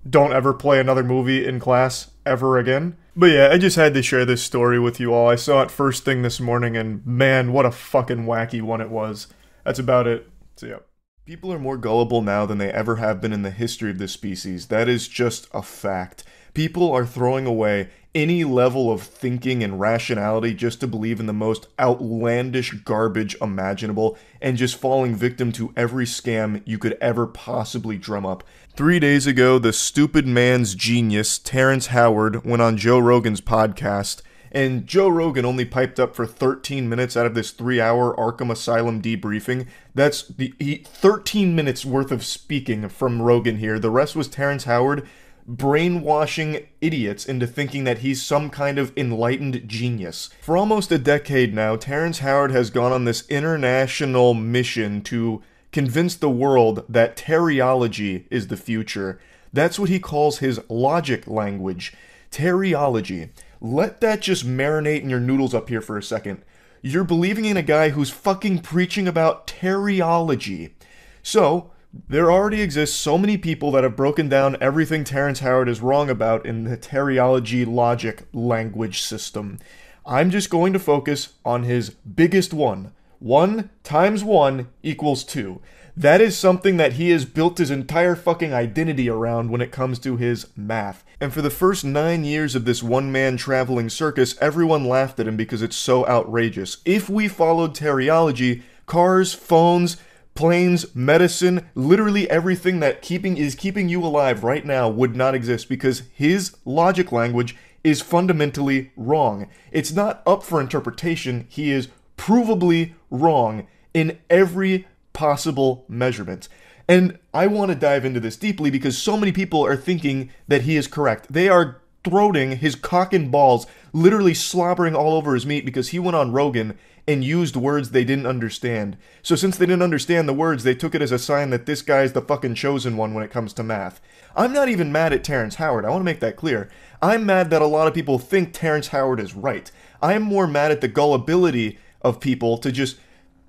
don't ever play another movie in class ever again. But yeah, I just had to share this story with you all. I saw it first thing this morning, and man, what a fucking wacky one it was. That's about it. So yeah. People are more gullible now than they ever have been in the history of this species. That is just a fact. People are throwing away any level of thinking and rationality just to believe in the most outlandish garbage imaginable and just falling victim to every scam you could ever possibly drum up. 3 days ago, the stupid man's genius, Terrence Howard, went on Joe Rogan's podcast, and Joe Rogan only piped up for 13 minutes out of this 3-hour Arkham Asylum debriefing. That's 13 minutes worth of speaking from Rogan here. The rest was Terrence Howard brainwashing idiots into thinking that he's some kind of enlightened genius. For almost a decade now, Terrence Howard has gone on this international mission to convince the world that teriology is the future. That's what he calls his logic language. Teriology. Let that just marinate in your noodles up here for a second. You're believing in a guy who's fucking preaching about teriology. So, there already exists so many people that have broken down everything Terrence Howard is wrong about in the teriology logic language system. I'm just going to focus on his biggest one. 1 times 1 equals 2. That is something that he has built his entire fucking identity around when it comes to his math. And for the first 9 years of this one-man traveling circus, everyone laughed at him because it's so outrageous. If we followed teriology, cars, phones, planes, medicine, literally everything that is keeping you alive right now would not exist because his logic language is fundamentally wrong. It's not up for interpretation. He is provably wrong in every possible measurement. And I want to dive into this deeply because so many people are thinking that he is correct. They are throating his cock and balls, literally slobbering all over his meat because he went on Rogan and used words they didn't understand. So since they didn't understand the words, they took it as a sign that this guy's the fucking chosen one when it comes to math. I'm not even mad at Terrence Howard. I want to make that clear. I'm mad that a lot of people think Terrence Howard is right. I'm more mad at the gullibility of people to just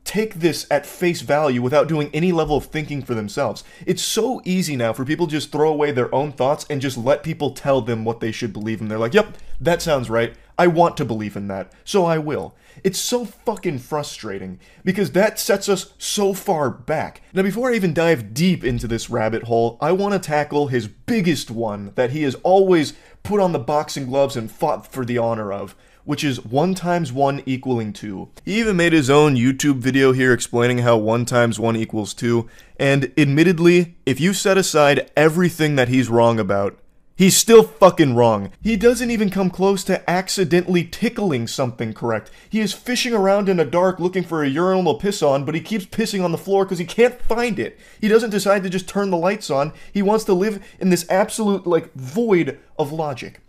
take this at face value without doing any level of thinking for themselves. It's so easy now for people to just throw away their own thoughts and just let people tell them what they should believe in. They're like, yep, that sounds right. I want to believe in that, so I will. It's so fucking frustrating because that sets us so far back. Now, before I even dive deep into this rabbit hole, I want to tackle his biggest one that he has always put on the boxing gloves and fought for the honor of, which is 1 times 1 equaling 2. He even made his own YouTube video here explaining how 1 times 1 equals 2, and admittedly, if you set aside everything that he's wrong about, he's still fucking wrong. He doesn't even come close to accidentally tickling something correct. He is fishing around in the dark looking for a urinal to piss on, but he keeps pissing on the floor because he can't find it. He doesn't decide to just turn the lights on. He wants to live in this absolute, void of logic.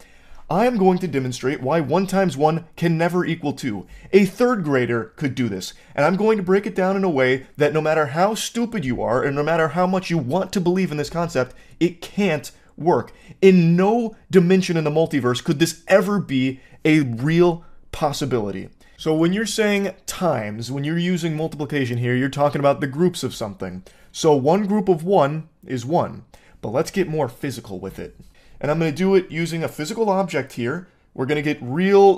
I am going to demonstrate why 1 times 1 can never equal 2. A 3rd grader could do this, and I'm going to break it down in a way that no matter how stupid you are, and no matter how much you want to believe in this concept, it can't work. In no dimension in the multiverse could this ever be a real possibility. So when you're saying times, when you're using multiplication here, you're talking about the groups of something. So 1 group of 1 is 1, but let's get more physical with it. And I'm going to do it using a physical object here. We're going to get real,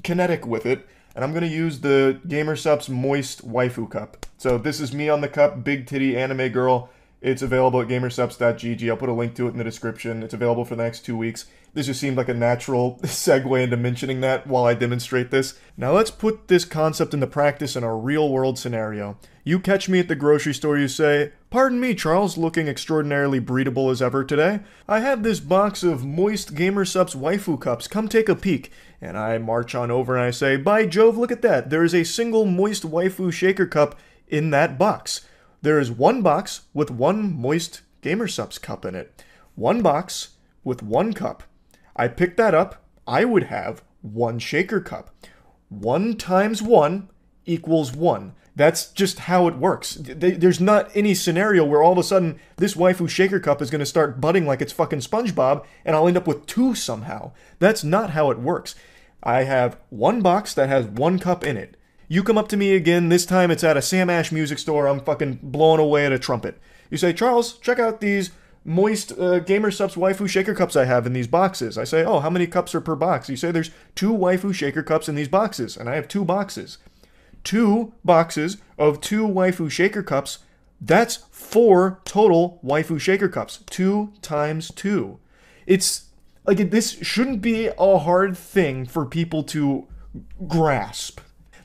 kinetic with it. And I'm going to use the GamerSupps Moist Waifu Cup. So this is me on the cup, big titty anime girl. It's available at gamersupps.gg. I'll put a link to it in the description. It's available for the next 2 weeks. This just seemed like a natural segue into mentioning that while I demonstrate this. Now let's put this concept into practice in a real-world scenario. You catch me at the grocery store, you say, "Pardon me, Charles, looking extraordinarily breedable as ever today. I have this box of moist GamerSupps waifu cups. Come take a peek." And I march on over and I say, "By Jove, look at that. There is a single moist waifu shaker cup in that box. There is 1 box with 1 moist GamerSupps cup in it. 1 box with 1 cup. I pick that up, I would have 1 shaker cup. 1 times 1 equals 1. That's just how it works. There's not any scenario where all of a sudden this waifu shaker cup is going to start budding like it's fucking SpongeBob and I'll end up with 2 somehow. That's not how it works. I have 1 box that has 1 cup in it. You come up to me again, this time it's at a Sam Ash music store, I'm fucking blowing away at a trumpet. You say, "Charles, check out these moist GamerSupps waifu shaker cups I have in these boxes." I say, "Oh, how many cups are per box?" You say, "There's 2 waifu shaker cups in these boxes," and I have 2 boxes. 2 boxes of 2 waifu shaker cups, that's 4 total waifu shaker cups. 2 times 2. It's, like, this shouldn't be a hard thing for people to grasp.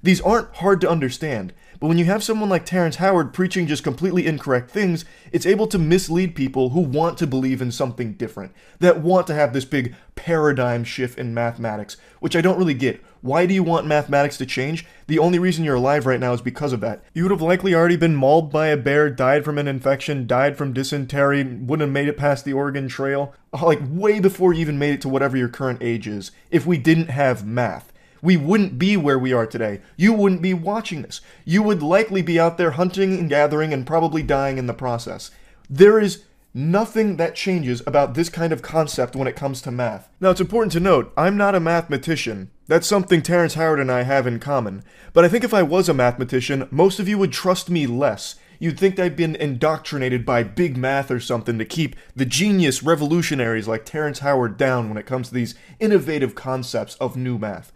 These aren't hard to understand, but when you have someone like Terrence Howard preaching just completely incorrect things, it's able to mislead people who want to believe in something different, that want to have this big paradigm shift in mathematics, which I don't really get. Why do you want mathematics to change? The only reason you're alive right now is because of that. You would have likely already been mauled by a bear, died from an infection, died from dysentery, wouldn't have made it past the Oregon Trail, like way before you even made it to whatever your current age is, if we didn't have math. We wouldn't be where we are today. You wouldn't be watching this. You would likely be out there hunting and gathering and probably dying in the process. There is nothing that changes about this kind of concept when it comes to math. Now, it's important to note, I'm not a mathematician. That's something Terrence Howard and I have in common. But I think if I was a mathematician, most of you would trust me less. You'd think I'd been indoctrinated by big math or something to keep the genius revolutionaries like Terrence Howard down when it comes to these innovative concepts of new math.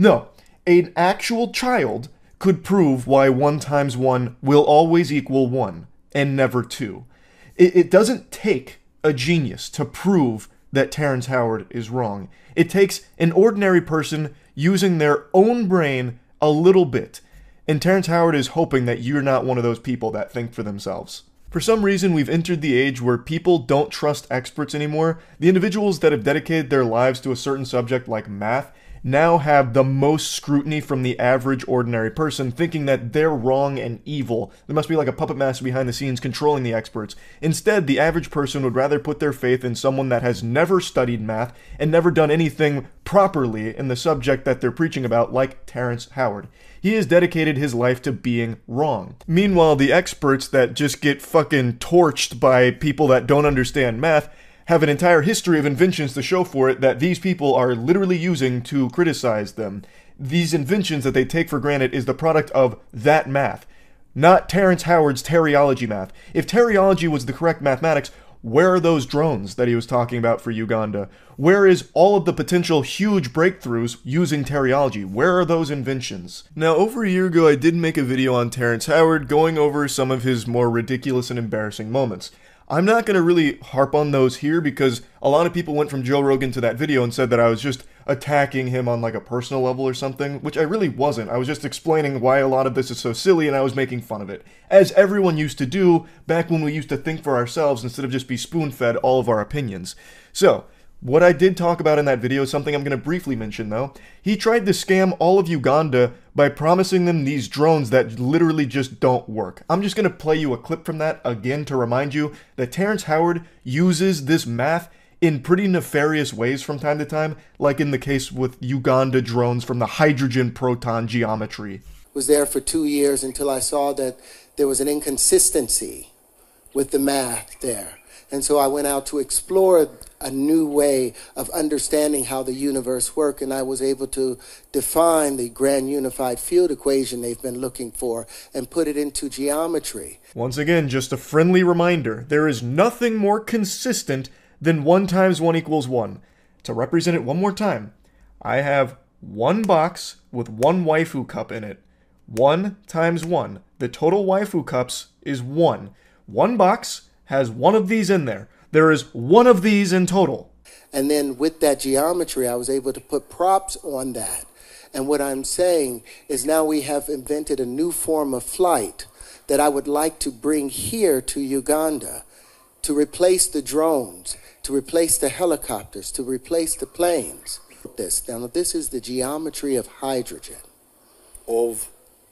No, an actual child could prove why 1 times 1 will always equal 1, and never 2. It doesn't take a genius to prove that Terrence Howard is wrong. It takes an ordinary person using their own brain a little bit, and Terrence Howard is hoping that you're not one of those people that think for themselves. For some reason, we've entered the age where people don't trust experts anymore. The individuals that have dedicated their lives to a certain subject like math now have the most scrutiny from the average ordinary person, thinking that they're wrong and evil. There must be like a puppet master behind the scenes controlling the experts. Instead, the average person would rather put their faith in someone that has never studied math and never done anything properly in the subject that they're preaching about, like Terrence Howard. He has dedicated his life to being wrong. Meanwhile, the experts that just get fucking torched by people that don't understand math have an entire history of inventions to show for it that these people are literally using to criticize them. These inventions that they take for granted is the product of that math, not Terrence Howard's teriology math. If teriology was the correct mathematics, where are those drones that he was talking about for Uganda? Where is all of the potential huge breakthroughs using teriology? Where are those inventions? Now, over a year ago, I did make a video on Terrence Howard going over some of his more ridiculous and embarrassing moments. I'm not going to really harp on those here because a lot of people went from Joe Rogan to that video and said that I was just attacking him on like a personal level or something, which I really wasn't. I was just explaining why a lot of this is so silly and I was making fun of it, as everyone used to do back when we used to think for ourselves instead of just be spoon-fed all of our opinions. So, what I did talk about in that video is something I'm going to briefly mention though. He tried to scam all of Uganda by promising them these drones that literally just don't work. I'm just going to play you a clip from that again to remind you that Terrence Howard uses this math in pretty nefarious ways from time to time, like in the case with Uganda drones from the hydrogen proton geometry. Was there for 2 years until I saw that there was an inconsistency with the math there. And so I went out to explore a new way of understanding how the universe works, and I was able to define the grand unified field equation they've been looking for and put it into geometry. Once again, just a friendly reminder, there is nothing more consistent than 1 times 1 equals 1. To represent it one more time, I have one box with one waifu cup in it. 1 times 1. The total waifu cups is 1. One box has one of these in there. There is one of these in total. And then with that geometry, I was able to put props on that. And what I'm saying is now we have invented a new form of flight that I would like to bring here to Uganda to replace the drones, to replace the helicopters, to replace the planes. Now, this is the geometry of hydrogen. Of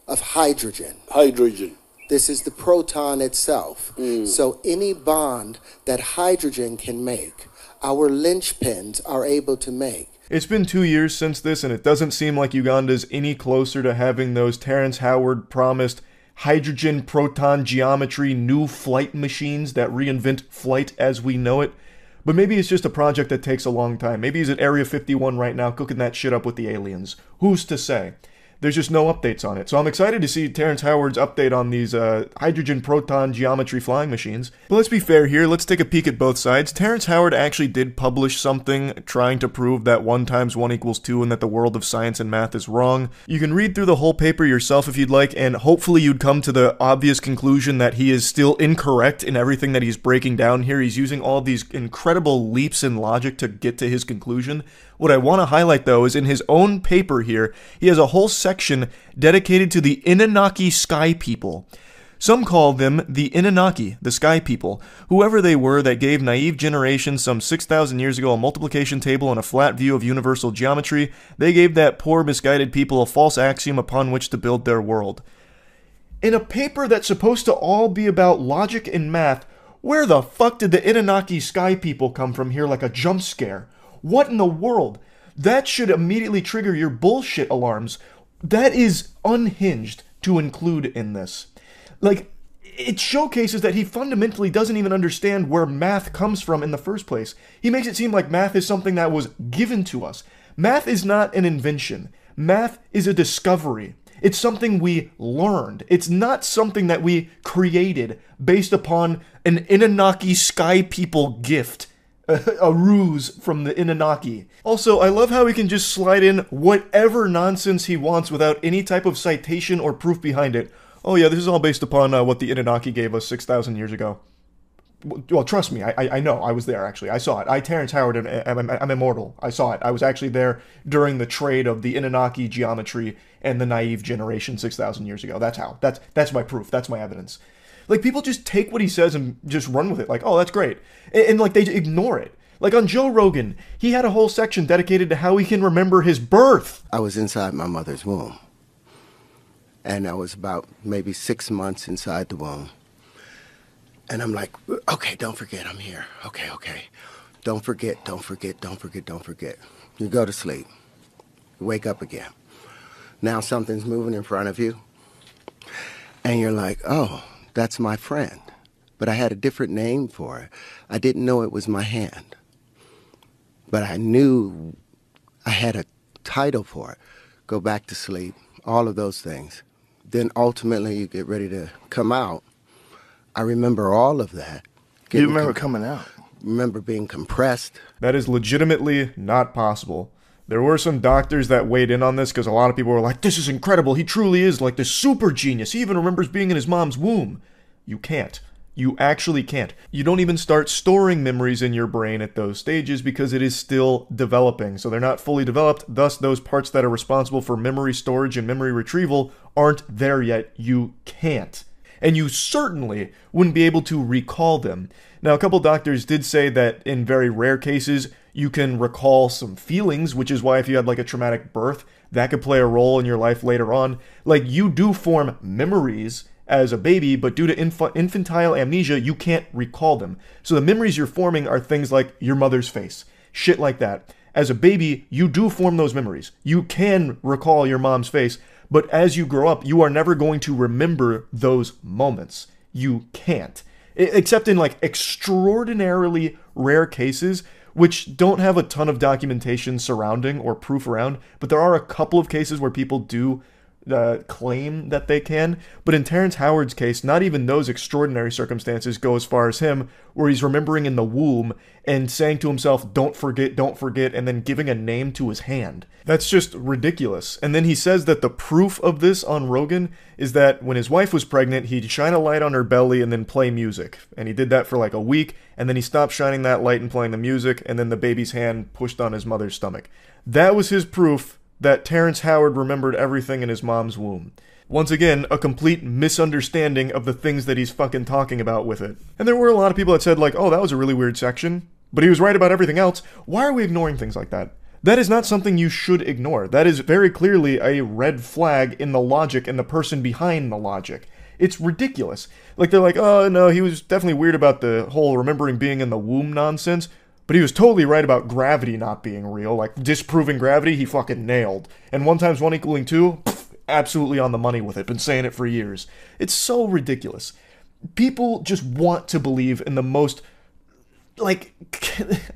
hydrogen. Hydrogen. This is the proton itself. So any bond that hydrogen can make, our linchpins are able to make. It's been 2 years since this, and it doesn't seem like Uganda's any closer to having those Terrence Howard promised hydrogen proton geometry new flight machines that reinvent flight as we know it. But maybe it's just a project that takes a long time. Maybe he's at Area 51 right now cooking that shit up with the aliens. Who's to say? There's just no updates on it. So I'm excited to see Terrence Howard's update on these hydrogen proton geometry flying machines. But let's be fair here. Let's take a peek at both sides. Terrence Howard actually did publish something trying to prove that 1 times 1 equals 2 and that the world of science and math is wrong. You can read through the whole paper yourself if you'd like, and hopefully you'd come to the obvious conclusion that he is still incorrect in everything that he's breaking down here. He's using all these incredible leaps in logic to get to his conclusion. What I want to highlight, though, is in his own paper here, he has a whole section dedicated to the Anunnaki Sky People. Some call them the Anunnaki, the Sky People, whoever they were that gave naive generations some 6,000 years ago a multiplication table and a flat view of universal geometry. They gave that poor, misguided people a false axiom upon which to build their world. In a paper that's supposed to all be about logic and math, where the fuck did the Anunnaki Sky People come from here like a jump scare? What in the world? That should immediately trigger your bullshit alarms. That is unhinged to include in this. Like, it showcases that he fundamentally doesn't even understand where math comes from in the first place. He makes it seem like math is something that was given to us. Math is not an invention. Math is a discovery. It's something we learned. It's not something that we created based upon an Anunnaki Sky People gift. A ruse from the Anunnaki. Also, I love how he can just slide in whatever nonsense he wants without any type of citation or proof behind it. Oh yeah, this is all based upon what the Anunnaki gave us 6,000 years ago. Well, trust me, I know, I was there actually. I saw it. Terrence Howard, I'm immortal. I saw it. I was actually there during the trade of the Anunnaki geometry and the naive generation 6,000 years ago. That's how. That's my proof. That's my evidence. Like, people just take what he says and just run with it. Like, oh, that's great. And like, they ignore it. Like, on Joe Rogan, he had a whole section dedicated to how he can remember his birth. I was inside my mother's womb. And I was about maybe 6 months inside the womb. And I'm like, okay, don't forget I'm here. Okay. Don't forget. You go to sleep. You wake up again. Now something's moving in front of you. And you're like, oh, that's my friend. But I had a different name for it. I didn't know it was my hand. But I knew I had a title for it. Go back to sleep, all of those things. Then ultimately you get ready to come out. I remember all of that. You remember coming out? Remember being compressed. That is legitimately not possible. There were some doctors that weighed in on this because a lot of people were like, this is incredible. He truly is like this super genius. He even remembers being in his mom's womb. You can't. You actually can't. You don't even start storing memories in your brain at those stages because it is still developing. So they're not fully developed. Thus, those parts that are responsible for memory storage and memory retrieval aren't there yet. You can't. And you certainly wouldn't be able to recall them. Now, a couple doctors did say that in very rare cases, you can recall some feelings, which is why if you had like a traumatic birth, that could play a role in your life later on. Like, you do form memories as a baby, but due to infantile amnesia, you can't recall them. So the memories you're forming are things like your mother's face, shit like that. As a baby, you do form those memories. You can recall your mom's face, but as you grow up, you are never going to remember those moments. You can't. Except in like extraordinarily rare cases, which don't have a ton of documentation surrounding or proof around, but there are a couple of cases where people do claim that they can. But in Terrence Howard's case, not even those extraordinary circumstances go as far as him, where he's remembering in the womb and saying to himself, don't forget, and then giving a name to his hand. That's just ridiculous. And then he says that the proof of this on Rogan is that when his wife was pregnant, he'd shine a light on her belly and then play music. And he did that for like a week, and then he stopped shining that light and playing the music, and then the baby's hand pushed on his mother's stomach. That was his proof that Terrence Howard remembered everything in his mom's womb. Once again, a complete misunderstanding of the things that he's fucking talking about with it. And there were a lot of people that said like, oh, that was a really weird section, but he was right about everything else. Why are we ignoring things like that? That is not something you should ignore. That is very clearly a red flag in the logic and the person behind the logic. It's ridiculous. Like, they're like, oh, no, he was definitely weird about the whole remembering being in the womb nonsense. But he was totally right about gravity not being real. Like, disproving gravity, he fucking nailed. And 1 × 1 = 2, absolutely on the money with it. Been saying it for years. It's so ridiculous. People just want to believe in the most, like,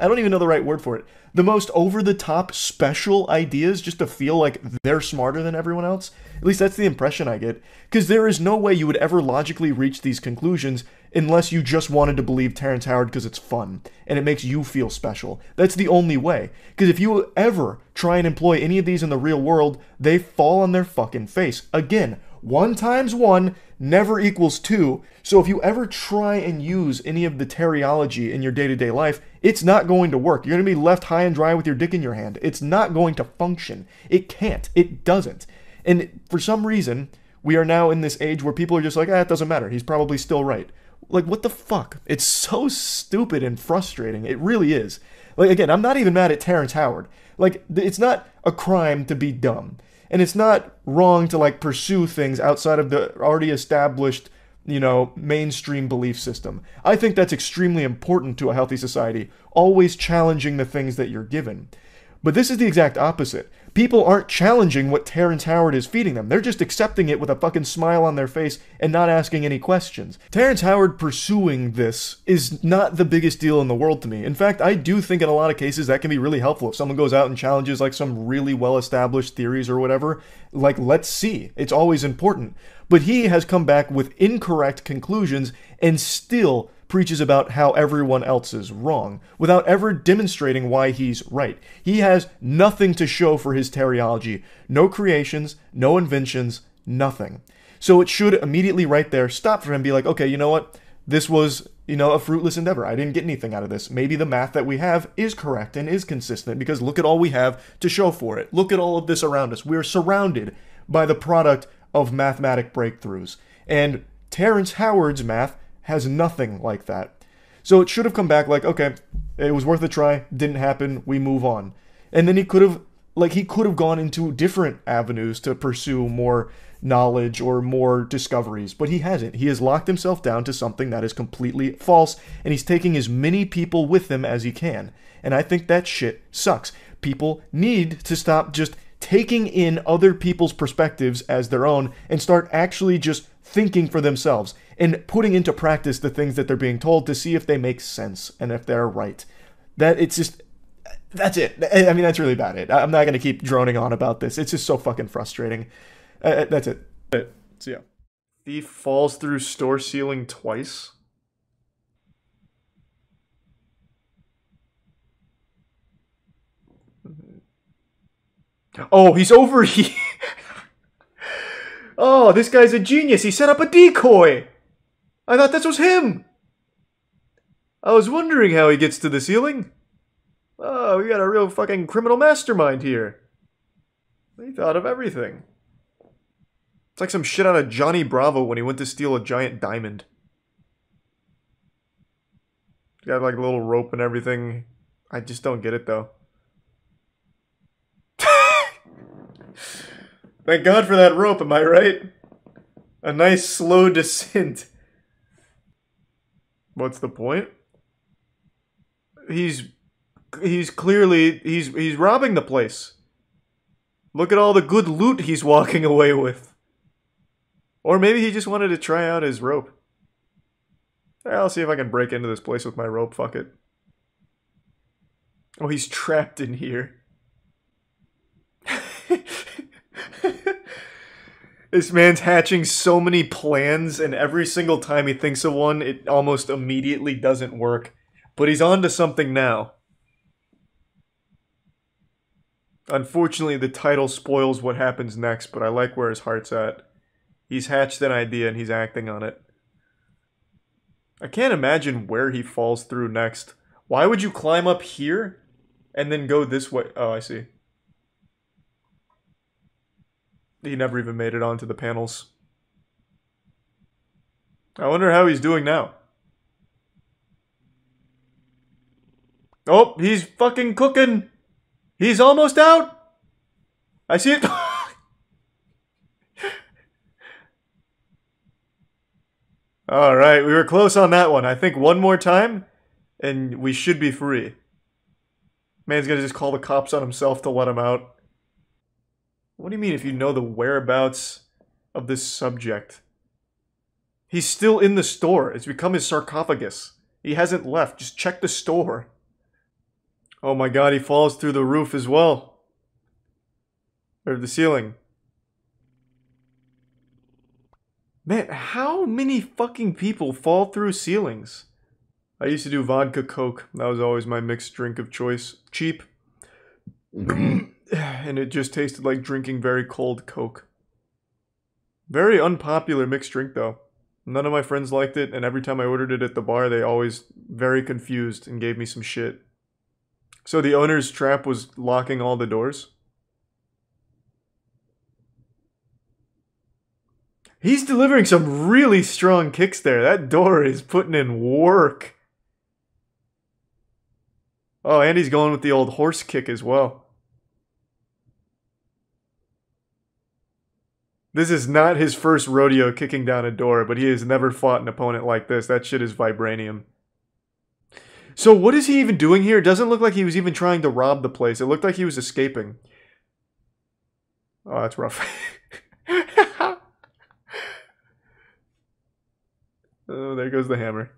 I don't even know the right word for it. The most over-the-top special ideas just to feel like they're smarter than everyone else. At least that's the impression I get. Because there is no way you would ever logically reach these conclusions unless you just wanted to believe Terrence Howard because it's fun and it makes you feel special. That's the only way. Because if you ever try and employ any of these in the real world, they fall on their fucking face. Again, 1 × 1 never equals 2. So if you ever try and use any of the teriology in your day-to-day life, it's not going to work. You're going to be left high and dry with your dick in your hand. It's not going to function. It can't. It doesn't. And for some reason, we are now in this age where people are just like, it doesn't matter. He's probably still right. Like, what the fuck? It's so stupid and frustrating. It really is. Like, again, I'm not even mad at Terrence Howard. Like, it's not a crime to be dumb. And it's not wrong to, like, pursue things outside of the already established, mainstream belief system. I think that's extremely important to a healthy society, always challenging the things that you're given. But this is the exact opposite. People aren't challenging what Terrence Howard is feeding them. They're just accepting it with a fucking smile on their face and not asking any questions. Terrence Howard pursuing this is not the biggest deal in the world to me. In fact, I do think in a lot of cases that can be really helpful. If someone goes out and challenges like some really well-established theories or whatever, like, let's see. It's always important. But he has come back with incorrect conclusions and still preaches about how everyone else is wrong, without ever demonstrating why he's right. He has nothing to show for his teriology. No creations, no inventions, nothing. So it should immediately right there stop for him and be like, okay, you know what? This was, a fruitless endeavor. I didn't get anything out of this. Maybe the math that we have is correct and is consistent because look at all we have to show for it. Look at all of this around us. We're surrounded by the product of mathematic breakthroughs. And Terrence Howard's math has nothing like that. So it should have come back like, okay, it was worth a try, didn't happen, we move on. And then he could have gone into different avenues to pursue more knowledge or more discoveries, but he hasn't. He has locked himself down to something that is completely false, and he's taking as many people with him as he can. And I think that shit sucks. People need to stop just taking in other people's perspectives as their own and start actually just thinking for themselves and putting into practice the things that they're being told to see if they make sense and if they're right. That's it. I mean, that's really about it. I'm not going to keep droning on about this. It's just so fucking frustrating. That's it. So yeah. Thief falls through store ceiling twice. Oh, he's over here. Oh, this guy's a genius. He set up a decoy. I thought this was him. I was wondering how he gets to the ceiling. Oh, we got a real fucking criminal mastermind here. He thought of everything. It's like some shit out of Johnny Bravo when he went to steal a giant diamond. He's got like a little rope and everything. I just don't get it though. Thank God for that rope, am I right? A nice slow descent. What's the point? He's clearly he's robbing the place. Look at all the good loot he's walking away with. Or maybe he just wanted to try out his rope. I'll see if I can break into this place with my rope, fuck it. Oh, he's trapped in here. This man's hatching so many plans, and every single time he thinks of one, it almost immediately doesn't work. But he's on to something now. Unfortunately, the title spoils what happens next, but I like where his heart's at. He's hatched an idea and he's acting on it. I can't imagine where he falls through next. Why would you climb up here and then go this way? Oh, I see. He never even made it onto the panels. I wonder how he's doing now. Oh, he's fucking cooking. He's almost out. I see it. Alright, we were close on that one. I think one more time, and we should be free. Man's gonna just call the cops on himself to let him out. What do you mean if you know the whereabouts of this subject? He's still in the store. It's become his sarcophagus. He hasn't left. Just check the store. Oh my god, he falls through the roof as well. Or the ceiling. Man, how many fucking people fall through ceilings? I used to do vodka coke. That was always my mixed drink of choice. Cheap. And it just tasted like drinking very cold coke. Very unpopular mixed drink though. None of my friends liked it, and every time I ordered it at the bar, they always very confused and gave me some shit. So the owner's trap was locking all the doors? He's delivering some really strong kicks there. That door is putting in work. Oh, and he's going with the old horse kick as well. This is not his first rodeo kicking down a door, but he has never fought an opponent like this. That shit is vibranium. So what is he even doing here? It doesn't look like he was even trying to rob the place. It looked like he was escaping. Oh, that's rough. Oh, there goes the hammer.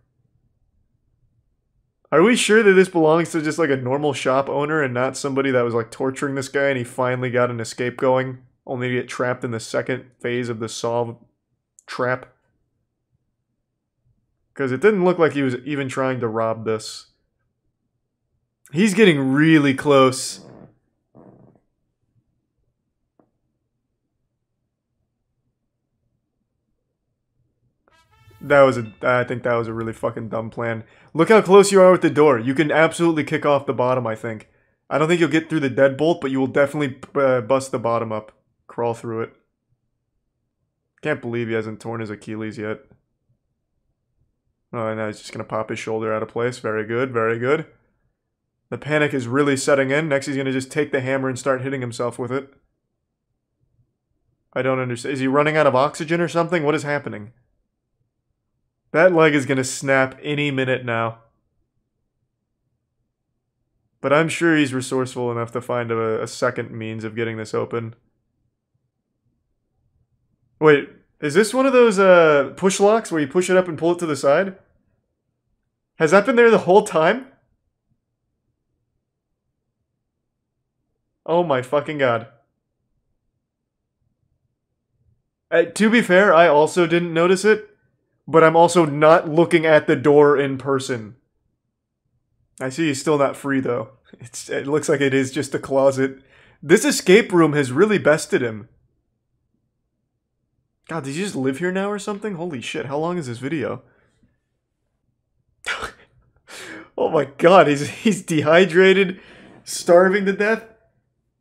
Are we sure that this belongs to just like a normal shop owner and not somebody that was like torturing this guy and he finally got an escape going, only to get trapped in the second phase of the solve trap? Because it didn't look like he was even trying to rob this. He's getting really close. I think that was a really fucking dumb plan. Look how close you are with the door. You can absolutely kick off the bottom, I think. I don't think you'll get through the deadbolt, but you will definitely bust the bottom up. Crawl through it. Can't believe he hasn't torn his Achilles yet. Oh, and now he's just going to pop his shoulder out of place. Very good, very good. The panic is really setting in. Next he's going to just take the hammer and start hitting himself with it. I don't understand. Is he running out of oxygen or something? What is happening? That leg is going to snap any minute now. But I'm sure he's resourceful enough to find a second means of getting this open. Wait, is this one of those push locks where you push it up and pull it to the side? Has that been there the whole time? Oh my fucking god. To be fair, I also didn't notice it. But I'm also not looking at the door in person. I see he's still not free, though. It looks like it is just a closet. This escape room has really bested him. God, did he just live here now or something? Holy shit, how long is this video? Oh my god, he's dehydrated, starving to death.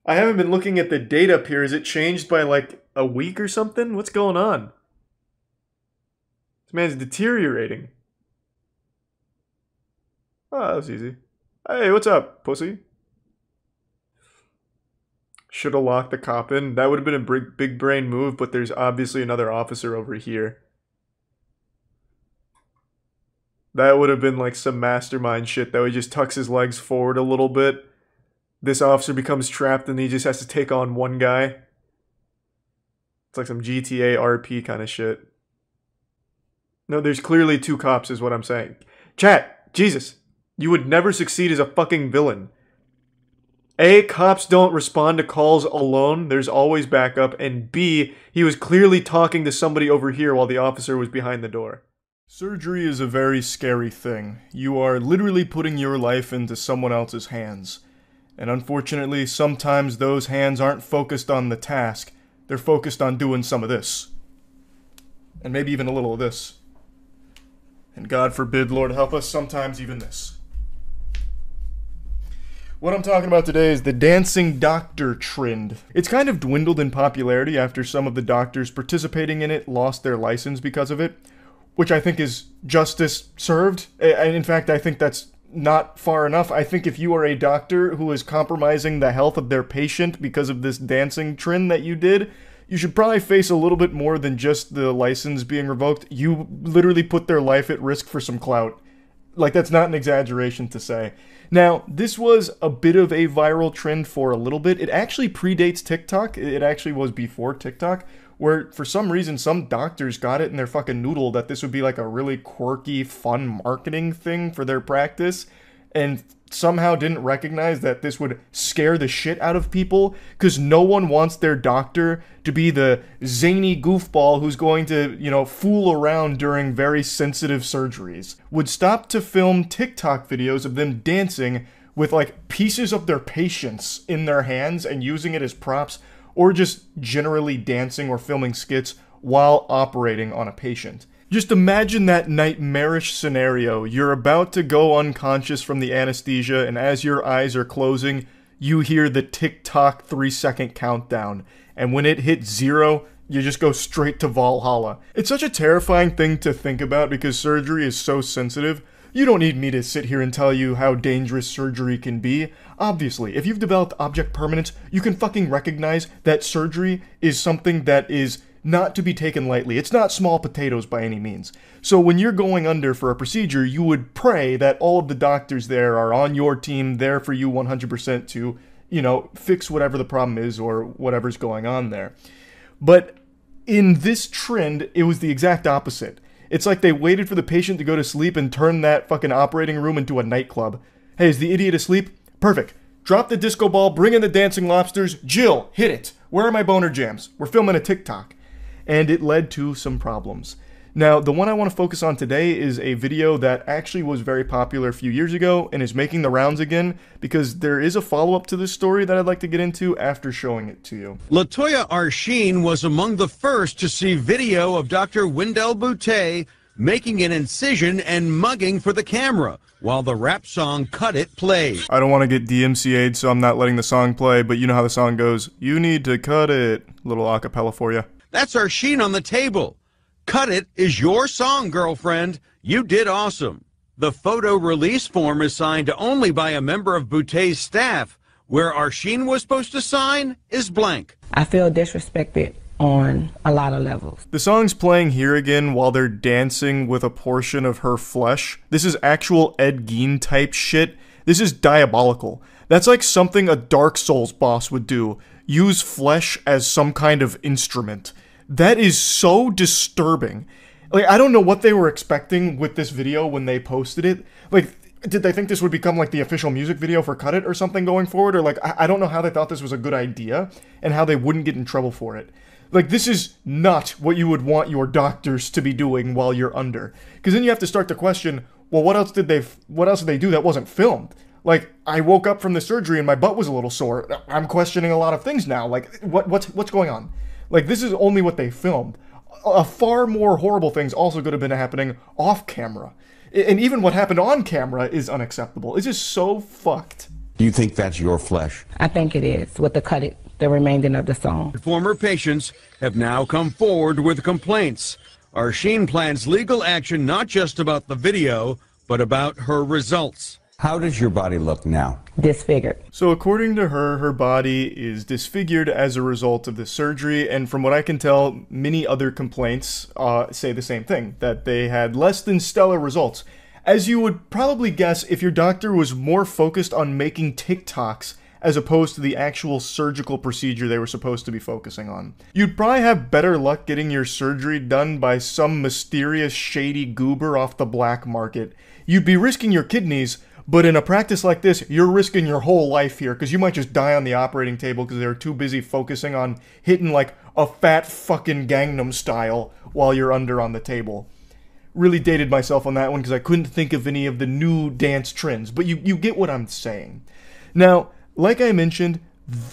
I haven't been looking at the date up here. Is it changed by like a week or something? What's going on? This man's deteriorating. Oh, that was easy. Hey, what's up, pussy? Should have locked the cop in. That would have been a big brain move, but there's obviously another officer over here. That would have been like some mastermind shit, though. He just tucks his legs forward a little bit. This officer becomes trapped and he just has to take on one guy. It's like some GTA RP kind of shit. No, there's clearly two cops is what I'm saying. Chat, Jesus, you would never succeed as a fucking villain. A, cops don't respond to calls alone. There's always backup. And B, he was clearly talking to somebody over here while the officer was behind the door. Surgery is a very scary thing. You are literally putting your life into someone else's hands. And unfortunately, sometimes those hands aren't focused on the task. They're focused on doing some of this. And maybe even a little of this. And God forbid, Lord help us, sometimes even this. What I'm talking about today is the dancing doctor trend. It's kind of dwindled in popularity after some of the doctors participating in it lost their license because of it, which I think is justice served. And in fact, I think that's not far enough. I think if you are a doctor who is compromising the health of their patient because of this dancing trend that you did, you should probably face a little bit more than just the license being revoked. You literally put their life at risk for some clout. Like, that's not an exaggeration to say. Now, this was a bit of a viral trend for a little bit. It actually predates TikTok. It actually was before TikTok, where for some reason some doctors got it in their fucking noodle that this would be like a really quirky, fun marketing thing for their practice, and somehow didn't recognize that this would scare the shit out of people, because no one wants their doctor to be the zany goofball who's going to, you know, fool around during very sensitive surgeries. Would stop to film TikTok videos of them dancing with like pieces of their patients in their hands and using it as props, or just generally dancing or filming skits while operating on a patient. Just imagine that nightmarish scenario. You're about to go unconscious from the anesthesia, and as your eyes are closing, you hear the tick-tock 3-second countdown. And when it hits 0, you just go straight to Valhalla. It's such a terrifying thing to think about because surgery is so sensitive. You don't need me to sit here and tell you how dangerous surgery can be. Obviously, if you've developed object permanence, you can fucking recognize that surgery is something that is not to be taken lightly. It's not small potatoes by any means. So when you're going under for a procedure, you would pray that all of the doctors there are on your team, there for you 100% to, you know, fix whatever the problem is or whatever's going on there. But in this trend, it was the exact opposite. It's like they waited for the patient to go to sleep and turned that fucking operating room into a nightclub. Hey, is the idiot asleep? Perfect. Drop the disco ball, bring in the dancing lobsters. Jill, hit it. Where are my boner jams? We're filming a TikTok. And it led to some problems. Now, the one I want to focus on today is a video that actually was very popular a few years ago and is making the rounds again because there is a follow-up to this story that I'd like to get into after showing it to you. Latoya Arsheen was among the first to see video of Dr. Wendell Boutte making an incision and mugging for the camera while the rap song Cut It played. I don't want to get DMCA'd, so I'm not letting the song play, but you know how the song goes. You need to cut it. Little acapella for you. That's Arsheen on the table. Cut It is your song, girlfriend. You did awesome. The photo release form is signed only by a member of Boutte's staff. Where Arsheen was supposed to sign is blank. I feel disrespected on a lot of levels. The song's playing here again while they're dancing with a portion of her flesh. This is actual Ed Gein type shit. This is diabolical. That's like something a Dark Souls boss would do. Use flesh as some kind of instrument. That is so disturbing. Like, I don't know what they were expecting with this video when they posted it. Like, did they think this would become like the official music video for Cut It or something going forward? Or like, I don't know how they thought this was a good idea and how they wouldn't get in trouble for it. Like, this is not what you would want your doctors to be doing while you're under. Because then you have to start to question, well, what else did they do that wasn't filmed? Like, I woke up from the surgery and my butt was a little sore. I'm questioning a lot of things now. Like, what's going on? Like, this is only what they filmed. A far more horrible things also could have been happening off camera. And even what happened on camera is unacceptable. It's just so fucked. Do you think that's your flesh? I think it is, with the Cut It, the remainder of the song. Former patients have now come forward with complaints. Arsheen plans legal action not just about the video, but about her results. How does your body look now? Disfigured. So according to her, her body is disfigured as a result of the surgery, and from what I can tell, many other complaints say the same thing, that they had less than stellar results. As you would probably guess, if your doctor was more focused on making TikToks as opposed to the actual surgical procedure they were supposed to be focusing on. You'd probably have better luck getting your surgery done by some mysterious shady goober off the black market. You'd be risking your kidneys, but in a practice like this, you're risking your whole life here, because you might just die on the operating table because they're too busy focusing on hitting like a fat fucking Gangnam Style while you're under on the table. Really dated myself on that one because I couldn't think of any of the new dance trends, but you get what I'm saying. Now, like I mentioned,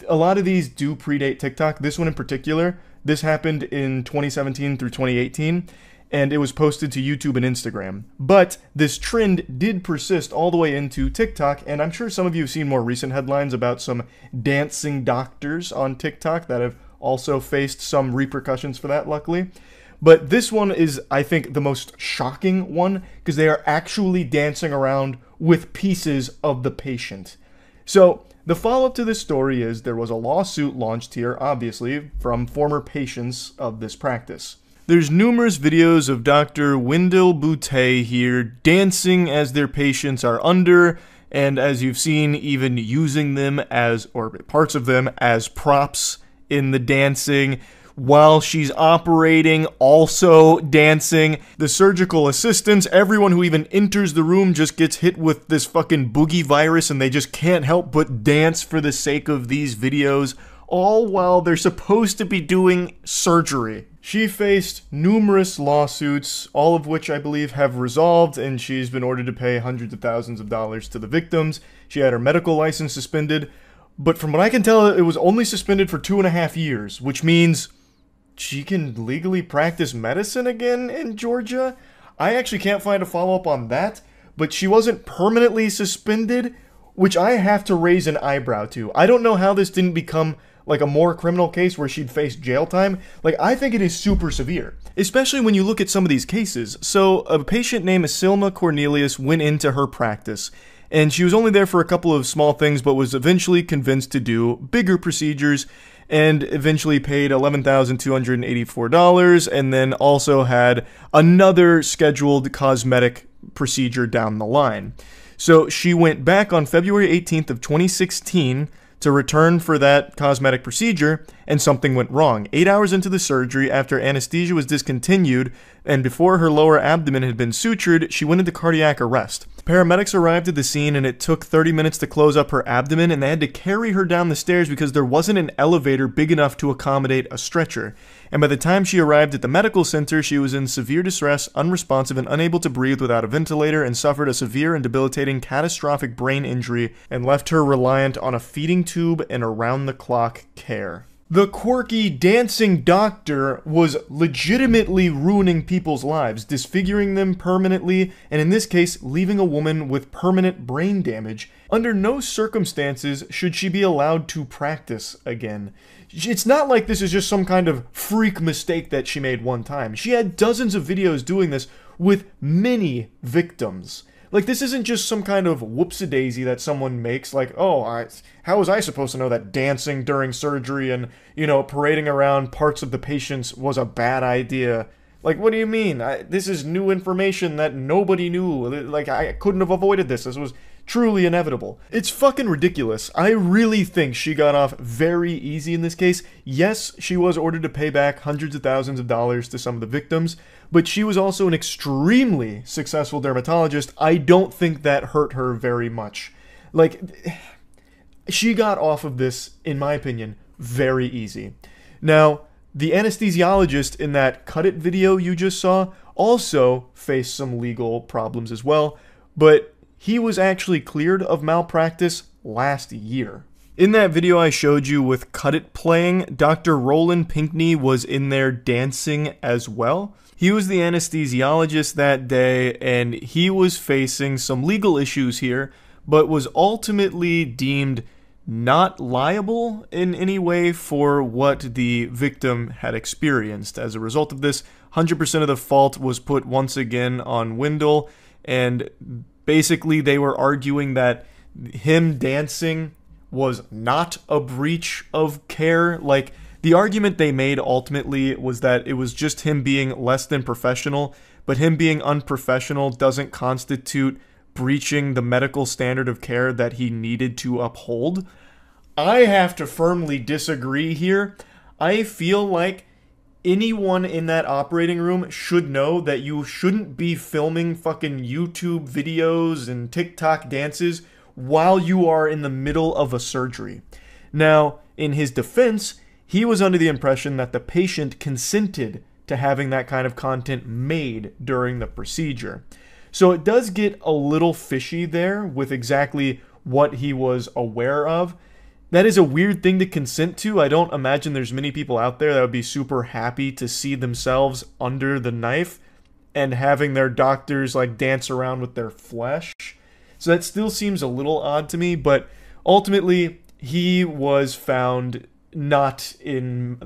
a lot of these do predate TikTok. This one in particular, this happened in 2017 through 2018, and it was posted to YouTube and Instagram. But this trend did persist all the way into TikTok, and I'm sure some of you have seen more recent headlines about some dancing doctors on TikTok that have also faced some repercussions for that, luckily. But this one is, I think, the most shocking one, because they are actually dancing around with pieces of the patient. So, the follow-up to this story is there was a lawsuit launched here, obviously, from former patients of this practice. There's numerous videos of Dr. Wendell Boutte here dancing as their patients are under, and as you've seen, even using them as, or parts of them, as props in the dancing. While she's operating, also dancing. The surgical assistants, everyone who even enters the room just gets hit with this fucking boogie virus and they just can't help but dance for the sake of these videos, all while they're supposed to be doing surgery. She faced numerous lawsuits, all of which I believe have resolved, and she's been ordered to pay hundreds of thousands of dollars to the victims. She had her medical license suspended, but from what I can tell, it was only suspended for 2.5 years, which means she can legally practice medicine again in Georgia? I actually can't find a follow-up on that, but she wasn't permanently suspended, which I have to raise an eyebrow to. I don't know how this didn't become like a more criminal case where she'd face jail time. Like, I think it is super severe, especially when you look at some of these cases. So, a patient named Silma Cornelius went into her practice, and she was only there for a couple of small things, but was eventually convinced to do bigger procedures, and eventually paid $11,284, and then also had another scheduled cosmetic procedure down the line. So she went back on February 18th of 2016 to return for that cosmetic procedure, and something went wrong. 8 hours into the surgery, after anesthesia was discontinued, and before her lower abdomen had been sutured, she went into cardiac arrest. Paramedics arrived at the scene, and it took 30 minutes to close up her abdomen, and they had to carry her down the stairs because there wasn't an elevator big enough to accommodate a stretcher. And by the time she arrived at the medical center, she was in severe distress, unresponsive, and unable to breathe without a ventilator, and suffered a severe and debilitating catastrophic brain injury, and left her reliant on a feeding tube and around-the-clock care. The quirky dancing doctor was legitimately ruining people's lives, disfiguring them permanently, and in this case, leaving a woman with permanent brain damage. Under no circumstances should she be allowed to practice again. It's not like this is just some kind of freak mistake that she made one time. She had dozens of videos doing this with many victims. Like, this isn't just some kind of whoopsie-daisy that someone makes, like, oh, how was I supposed to know that dancing during surgery and, you know, parading around parts of the patients was a bad idea? Like, what do you mean? This is new information that nobody knew. Like, I couldn't have avoided this. This was truly inevitable. It's fucking ridiculous. I really think she got off very easy in this case. Yes, she was ordered to pay back hundreds of thousands of dollars to some of the victims, but she was also an extremely successful dermatologist. I don't think that hurt her very much. Like, she got off of this, in my opinion, very easy. Now, the anesthesiologist in that Cut It video you just saw also faced some legal problems as well, but he was actually cleared of malpractice last year. In that video I showed you with Cut It playing, Dr. Roland Pinkney was in there dancing as well. He was the anesthesiologist that day, and he was facing some legal issues here, but was ultimately deemed not liable in any way for what the victim had experienced. As a result of this, 100% of the fault was put once again on Wendell, and Basically, they were arguing that him dancing was not a breach of care. Like, the argument they made ultimately was that it was just him being less than professional, but him being unprofessional doesn't constitute breaching the medical standard of care that he needed to uphold. I have to firmly disagree here. I feel like anyone in that operating room should know that you shouldn't be filming fucking YouTube videos and TikTok dances while you are in the middle of a surgery. Now, in his defense, he was under the impression that the patient consented to having that kind of content made during the procedure. So it does get a little fishy there with exactly what he was aware of. That is a weird thing to consent to. I don't imagine there's many people out there that would be super happy to see themselves under the knife and having their doctors like dance around with their flesh. So that still seems a little odd to me, but ultimately he was found not in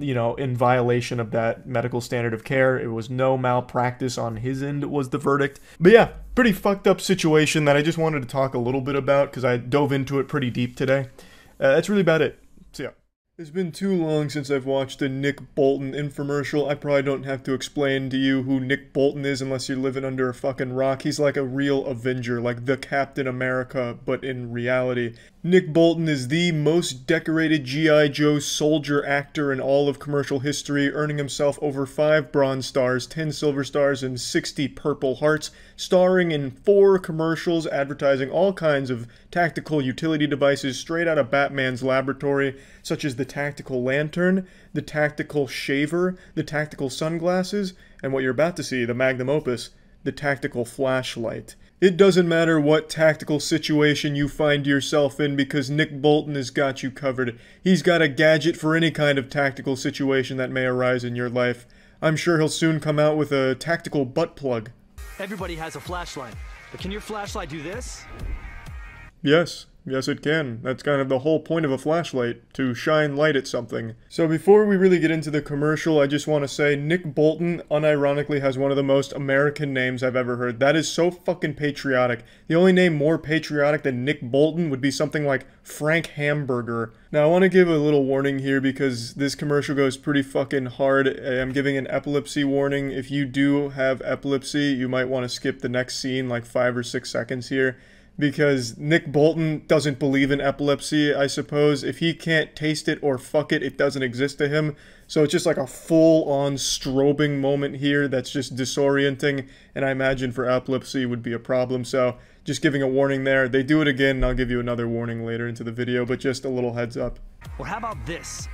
violation of that medical standard of care. It was no malpractice on his end, was the verdict. But yeah, pretty fucked up situation that I just wanted to talk a little bit about because I dove into it pretty deep today. That's really about it. So yeah. It's been too long since I've watched a Nick Bolton infomercial. I probably don't have to explain to you who Nick Bolton is unless you're living under a fucking rock. He's like a real Avenger, like the Captain America, but in reality. Nick Bolton is the most decorated G.I. Joe soldier actor in all of commercial history, earning himself over 5 Bronze Stars, 10 Silver Stars, and 60 Purple Hearts, starring in 4 commercials advertising all kinds of tactical utility devices straight out of Batman's laboratory, such as the tactical lantern, the tactical shaver, the tactical sunglasses, and what you're about to see, the magnum opus, the tactical flashlight. It doesn't matter what tactical situation you find yourself in because Nick Bolton has got you covered. He's got a gadget for any kind of tactical situation that may arise in your life. I'm sure he'll soon come out with a tactical butt plug. Everybody has a flashlight, but can your flashlight do this? Yes. Yes, it can. That's kind of the whole point of a flashlight, to shine light at something. So before we really get into the commercial, I just want to say Nick Bolton unironically has one of the most American names I've ever heard. That is so fucking patriotic. The only name more patriotic than Nick Bolton would be something like Frank Hamburger. Now I want to give a little warning here because this commercial goes pretty fucking hard. I'm giving an epilepsy warning. If you do have epilepsy, you might want to skip the next scene like 5 or 6 seconds here. Because Nick Bolton doesn't believe in epilepsy, I suppose. If he can't taste it or fuck it, it doesn't exist to him. So it's just like a full-on strobing moment here that's just disorienting, and I imagine for epilepsy would be a problem. So just giving a warning there. They do it again, and I'll give you another warning later into the video, but just a little heads up. Or how about this?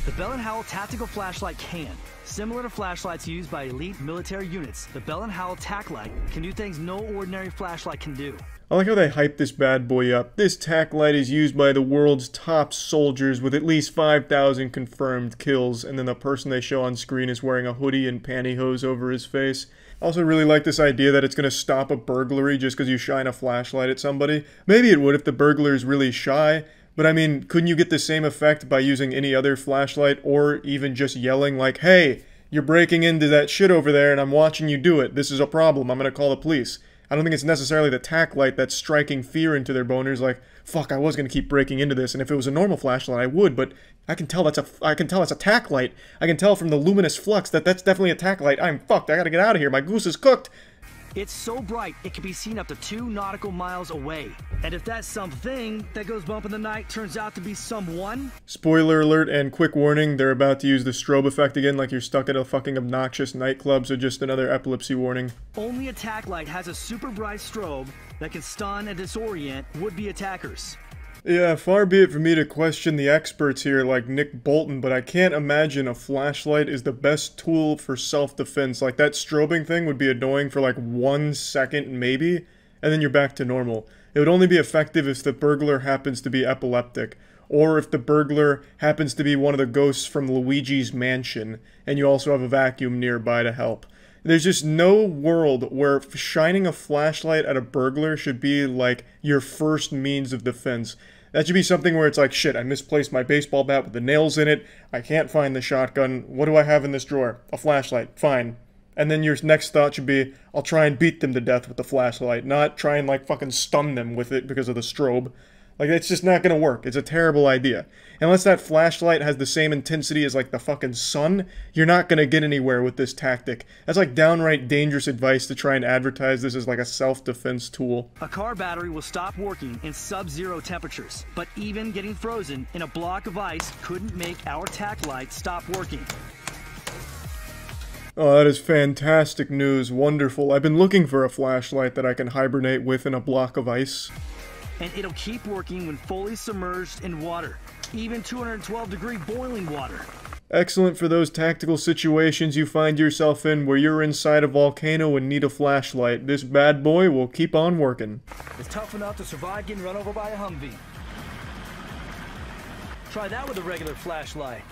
The Bell & Howell Tactical Flashlight can. Similar to flashlights used by elite military units, the Bell & Howell Tac Light can do things no ordinary flashlight can do. I like how they hype this bad boy up. This tac light is used by the world's top soldiers with at least 5,000 confirmed kills, and then the person they show on screen is wearing a hoodie and pantyhose over his face. I also really like this idea that it's going to stop a burglary just because you shine a flashlight at somebody. Maybe it would if the burglar is really shy. But I mean, couldn't you get the same effect by using any other flashlight or even just yelling like, hey, you're breaking into that shit over there and I'm watching you do it. This is a problem. I'm going to call the police. I don't think it's necessarily the tac light that's striking fear into their boners like, fuck, I was going to keep breaking into this, and if it was a normal flashlight I would, but I can tell that's a tac light. I can tell from the luminous flux that that's definitely a tac light. I'm fucked. I got to get out of here. My goose is cooked. It's so bright, it can be seen up to 2 nautical miles away. And if that something that goes bump in the night turns out to be someone... Spoiler alert and quick warning, they're about to use the strobe effect again like you're stuck at a fucking obnoxious nightclub, so just another epilepsy warning. Only a tac light has a super bright strobe that can stun and disorient would-be attackers. Yeah, far be it for me to question the experts here like Nick Bolton, but I can't imagine a flashlight is the best tool for self-defense. Like, that strobing thing would be annoying for like 1 second maybe, and then you're back to normal. It would only be effective if the burglar happens to be epileptic, or if the burglar happens to be one of the ghosts from Luigi's Mansion, and you also have a vacuum nearby to help. There's just no world where shining a flashlight at a burglar should be like your first means of defense. That should be something where it's like, shit, I misplaced my baseball bat with the nails in it. I can't find the shotgun. What do I have in this drawer? A flashlight. Fine. And then your next thought should be, I'll try and beat them to death with the flashlight, not try and like fucking stun them with it because of the strobe. Like, it's just not gonna work. It's a terrible idea. Unless that flashlight has the same intensity as like the fucking sun, you're not gonna get anywhere with this tactic. That's like downright dangerous advice to try and advertise this as like a self-defense tool. A car battery will stop working in sub-zero temperatures, but even getting frozen in a block of ice couldn't make our tack light stop working. Oh, that is fantastic news. Wonderful. I've been looking for a flashlight that I can hibernate with in a block of ice. And it'll keep working when fully submerged in water, even 212-degree boiling water. Excellent for those tactical situations you find yourself in where you're inside a volcano and need a flashlight. This bad boy will keep on working. It's tough enough to survive getting run over by a Humvee. Try that with a regular flashlight.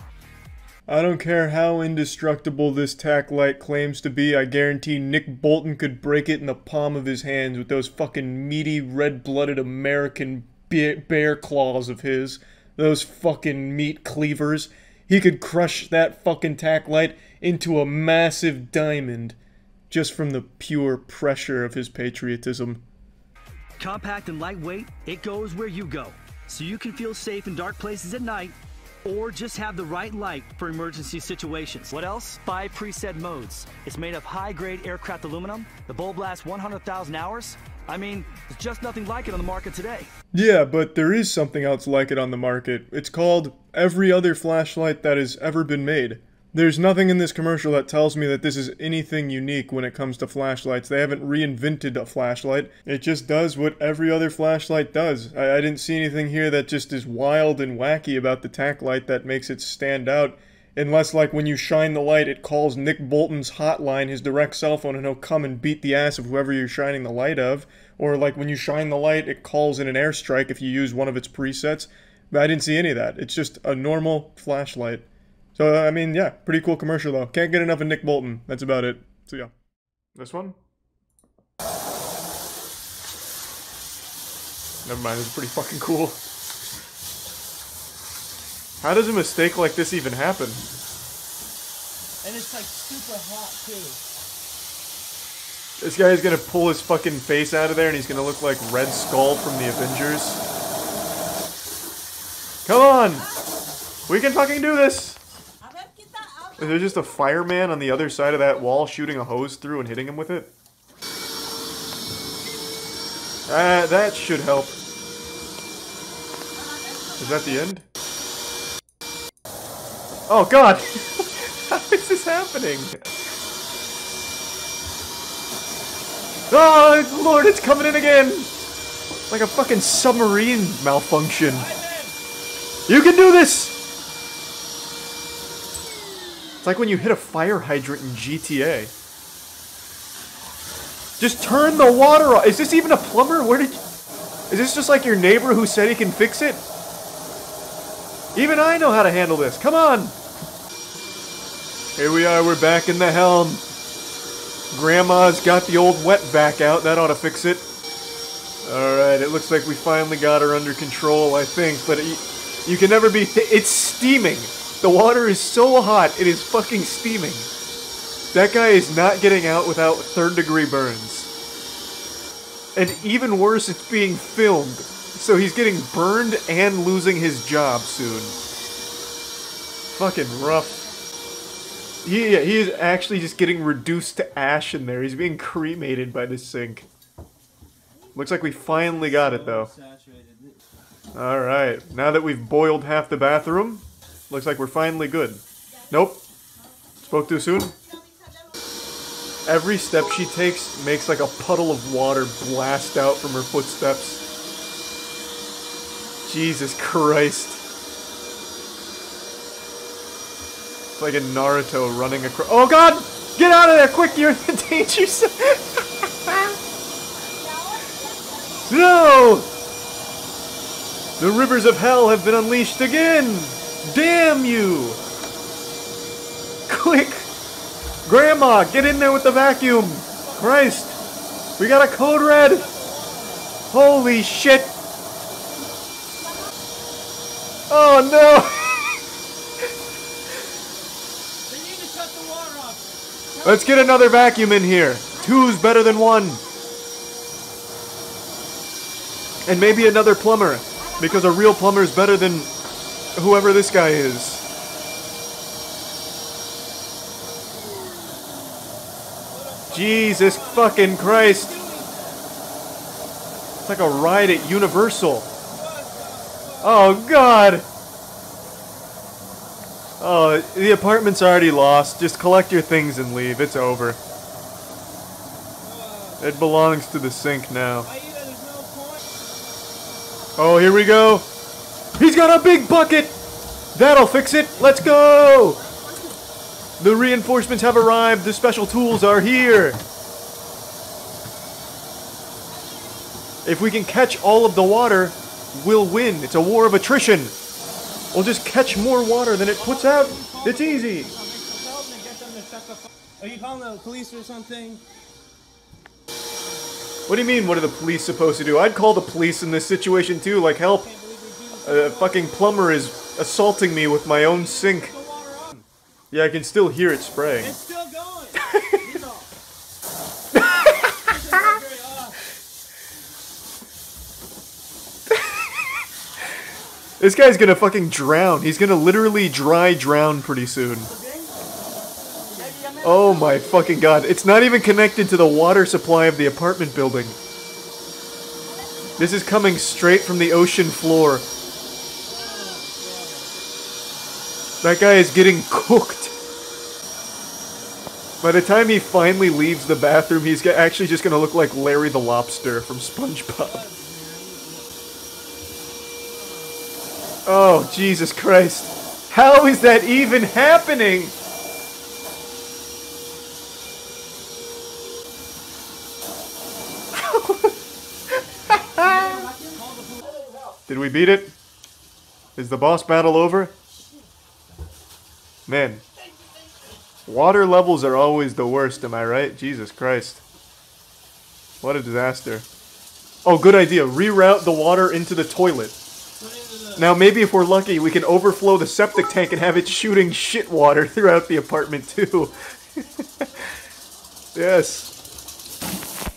I don't care how indestructible this tack light claims to be, I guarantee Nick Bolton could break it in the palm of his hands with those fucking meaty, red-blooded American bear claws of his. Those fucking meat cleavers. He could crush that fucking tack light into a massive diamond just from the pure pressure of his patriotism. Compact and lightweight, it goes where you go. So you can feel safe in dark places at night, or just have the right light for emergency situations. What else? 5 preset modes. It's made of high-grade aircraft aluminum. The bulb lasts 100,000 hours. I mean, there's just nothing like it on the market today. Yeah, but there is something else like it on the market. It's called every other flashlight that has ever been made. There's nothing in this commercial that tells me that this is anything unique when it comes to flashlights. They haven't reinvented a flashlight. It just does what every other flashlight does. I didn't see anything here that just is wild and wacky about the tack light that makes it stand out. Unless, like, when you shine the light, it calls Nick Bolton's hotline, his direct cell phone, and he'll come and beat the ass of whoever you're shining the light of. Or, like, when you shine the light, it calls in an airstrike if you use one of its presets. But I didn't see any of that. It's just a normal flashlight. So, I mean, yeah, pretty cool commercial, though. Can't get enough of Nick Bolton. That's about it. So, yeah. This one? Never mind, it's pretty fucking cool. How does a mistake like this even happen? And it's like super hot, too. This guy is gonna pull his fucking face out of there and he's gonna look like Red Skull from the Avengers. Come on! We can fucking do this! Is there just a fireman on the other side of that wall shooting a hose through and hitting him with it? That should help. Is that the end? Oh god! How is this happening? Oh lord, it's coming in again! Like a fucking submarine malfunction. You can do this! It's like when you hit a fire hydrant in GTA. Just turn the water off. Is this even a plumber? Is this just like your neighbor who said he can fix it? Even I know how to handle this. Come on. Here we are. We're back in the helm. Grandma's got the old wet vac out. That ought to fix it. Alright, it looks like we finally got her under control, I think. But you can never be... It's steaming. The water is so hot, it is fucking steaming. That guy is not getting out without third-degree burns. And even worse, it's being filmed. So he's getting burned and losing his job soon. Fucking rough. He is actually just getting reduced to ash in there. He's being cremated by the sink. Looks like we finally got it, though. Alright, now that we've boiled half the bathroom, looks like we're finally good. Nope. Spoke too soon. Every step she takes makes like a puddle of water blast out from her footsteps. Jesus Christ. It's like a Naruto running across. Oh god! Get out of there quick! You're in the danger zone! No! The rivers of hell have been unleashed again! Damn you! Quick! Grandma, get in there with the vacuum! Christ! We got a code red! Holy shit! Oh no! They need to cut the water off. Let's get another vacuum in here. 2's better than 1. And maybe another plumber, because a real plumber is better than whoever this guy is. Jesus fucking Christ. It's like a ride at Universal. Oh God. Oh, the apartment's already lost. Just collect your things and leave. It's over. It belongs to the sink now. Oh, here we go. He's got a big bucket. That'll fix it. Let's go. The reinforcements have arrived. The special tools are here. If we can catch all of the water, we'll win. It's a war of attrition. We'll just catch more water than it puts out. It's easy. Are you calling the police or something? What do you mean, what are the police supposed to do? I'd call the police in this situation too, like help. A fucking plumber is assaulting me with my own sink. Yeah, I can still hear it spraying. It's still going. This guy's gonna fucking drown. He's gonna literally dry drown pretty soon. Oh my fucking god. It's not even connected to the water supply of the apartment building. This is coming straight from the ocean floor. That guy is getting cooked. By the time he finally leaves the bathroom, he's actually just gonna look like Larry the Lobster from SpongeBob. Oh, Jesus Christ. How is that even happening? Did we beat it? Is the boss battle over? Man. Water levels are always the worst, am I right? Jesus Christ. What a disaster. Oh, good idea. Reroute the water into the toilet. Now, maybe if we're lucky, we can overflow the septic tank and have it shooting shit water throughout the apartment, too. Yes.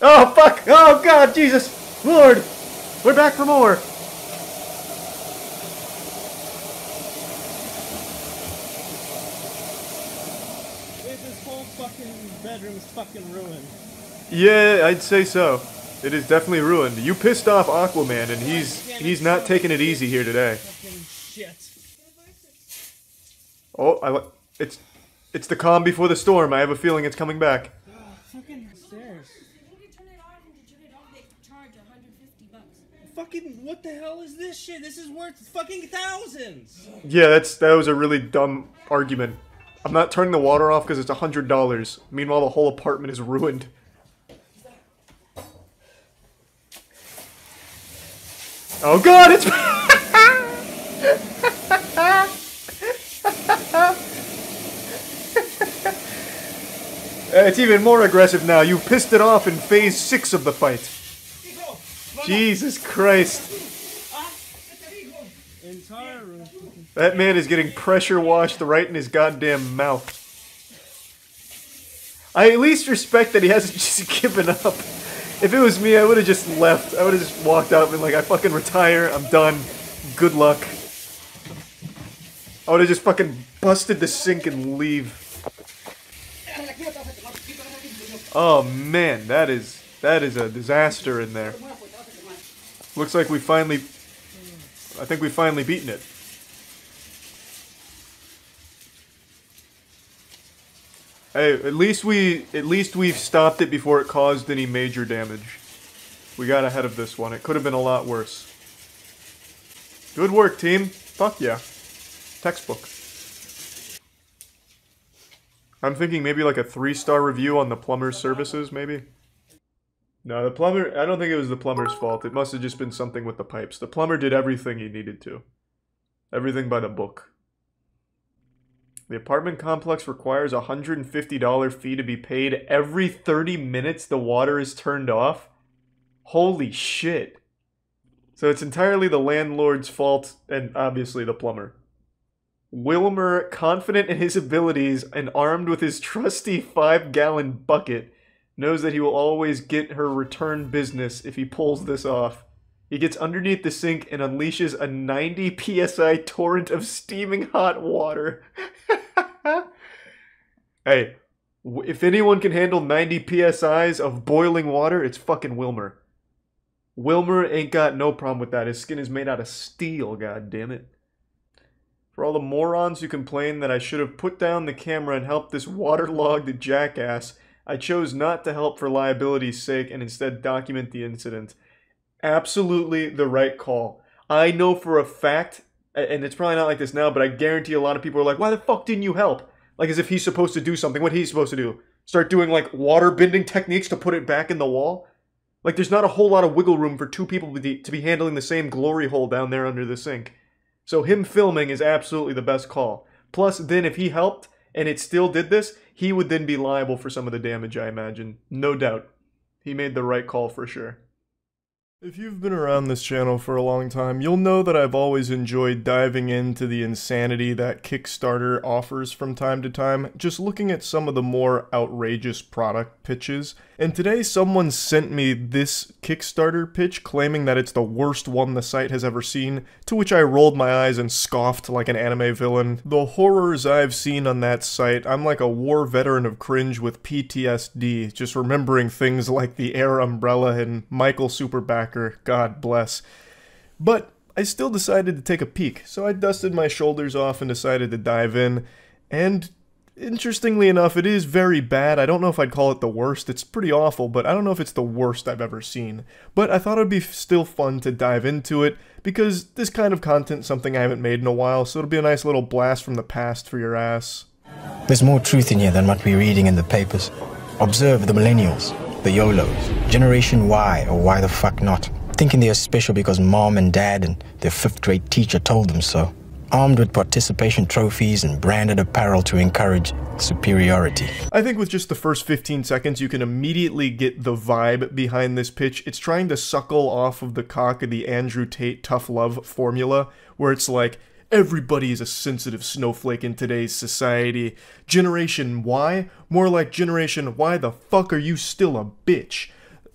Oh, fuck! Oh, God, Jesus! Lord! We're back for more! This whole fucking bedroom is fucking ruined. Yeah, I'd say so. It is definitely ruined. You pissed off Aquaman, and he's not taking it easy here today. Fucking shit. Oh, it's the calm before the storm. I have a feeling it's coming back. Fucking stairs. Fucking, what the hell is this shit? This is worth fucking thousands. Yeah, that was a really dumb argument. I'm not turning the water off because it's $100. Meanwhile, the whole apartment is ruined. Oh God, it's... It's even more aggressive now. You pissed it off in phase 6 of the fight. Jesus Christ. Entire room. That man is getting pressure washed right in his goddamn mouth. I at least respect that he hasn't just given up. If it was me, I would have just left. I would have just walked out and been like, I fucking retire, I'm done, good luck. I would have just fucking busted the sink and leave. Oh man, that is a disaster in there. Looks like I think we finally beaten it. Hey, at least we've stopped it before it caused any major damage. We got ahead of this one. It could have been a lot worse. Good work, team. Fuck yeah. Textbook. I'm thinking maybe like a 3-star review on the plumber's services, maybe? No, the plumber, I don't think it was the plumber's fault. It must have just been something with the pipes. The plumber did everything he needed to. Everything by the book. The apartment complex requires a $150 fee to be paid every 30 minutes the water is turned off. Holy shit. So it's entirely the landlord's fault and obviously the plumber. Wilmer, confident in his abilities and armed with his trusty 5-gallon bucket, knows that he will always get her return business if he pulls this off. He gets underneath the sink and unleashes a 90 psi torrent of steaming hot water. Hey, if anyone can handle 90 psi's of boiling water, it's fucking Wilmer. Wilmer ain't got no problem with that. His skin is made out of steel, goddammit. For all the morons who complain that I should have put down the camera and helped this waterlogged jackass, I chose not to help for liability's sake and instead document the incident. Absolutely the right call. I know for a fact, and it's probably not like this now, but I guarantee a lot of people are like, why the fuck didn't you help? Like as if he's supposed to do something. What he's supposed to do? Start doing like water bending techniques to put it back in the wall? Like there's not a whole lot of wiggle room for two people to be handling the same glory hole down there under the sink. So him filming is absolutely the best call. Plus then if he helped and it still did this, he would then be liable for some of the damage, I imagine. No doubt. He made the right call for sure. If you've been around this channel for a long time, you'll know that I've always enjoyed diving into the insanity that Kickstarter offers from time to time, just looking at some of the more outrageous product pitches. And today someone sent me this Kickstarter pitch claiming that it's the worst one the site has ever seen, to which I rolled my eyes and scoffed like an anime villain. The horrors I've seen on that site, I'm like a war veteran of cringe with PTSD, just remembering things like the Air Umbrella and Michael Superbacker, God bless. But I still decided to take a peek, so I dusted my shoulders off and decided to dive in, and interestingly enough, it is very bad. I don't know if I'd call it the worst. It's pretty awful, but I don't know if it's the worst I've ever seen. But I thought it'd be still fun to dive into it, because this kind of content's something I haven't made in a while, so it'll be a nice little blast from the past for your ass. There's more truth in here than what we're reading in the papers. Observe the millennials, the YOLOs, Generation Y, or why the fuck not, thinking they're special because mom and dad and their 5th grade teacher told them so. Armed with participation trophies and branded apparel to encourage superiority. I think with just the first 15 seconds, you can immediately get the vibe behind this pitch. It's trying to suckle off of the cock of the Andrew Tate tough love formula, where it's like, everybody is a sensitive snowflake in today's society. Generation Y? More like Generation why the fuck are you still a bitch?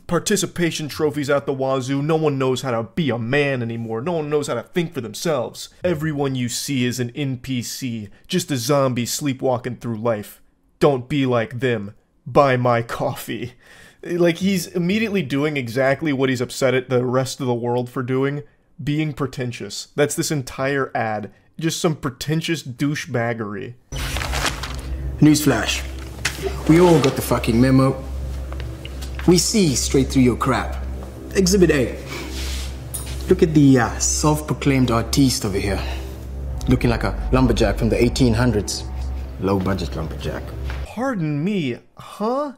Participation trophies out the wazoo, no one knows how to be a man anymore, no one knows how to think for themselves. Everyone you see is an NPC, just a zombie sleepwalking through life. Don't be like them. Buy my coffee. Like, he's immediately doing exactly what he's upset at the rest of the world for doing, being pretentious. That's this entire ad. Just some pretentious douchebaggery. Newsflash. We all got the fucking memo. We see straight through your crap. Exhibit A. Look at the self-proclaimed artiste over here. Looking like a lumberjack from the 1800s. Low-budget lumberjack. Pardon me, huh?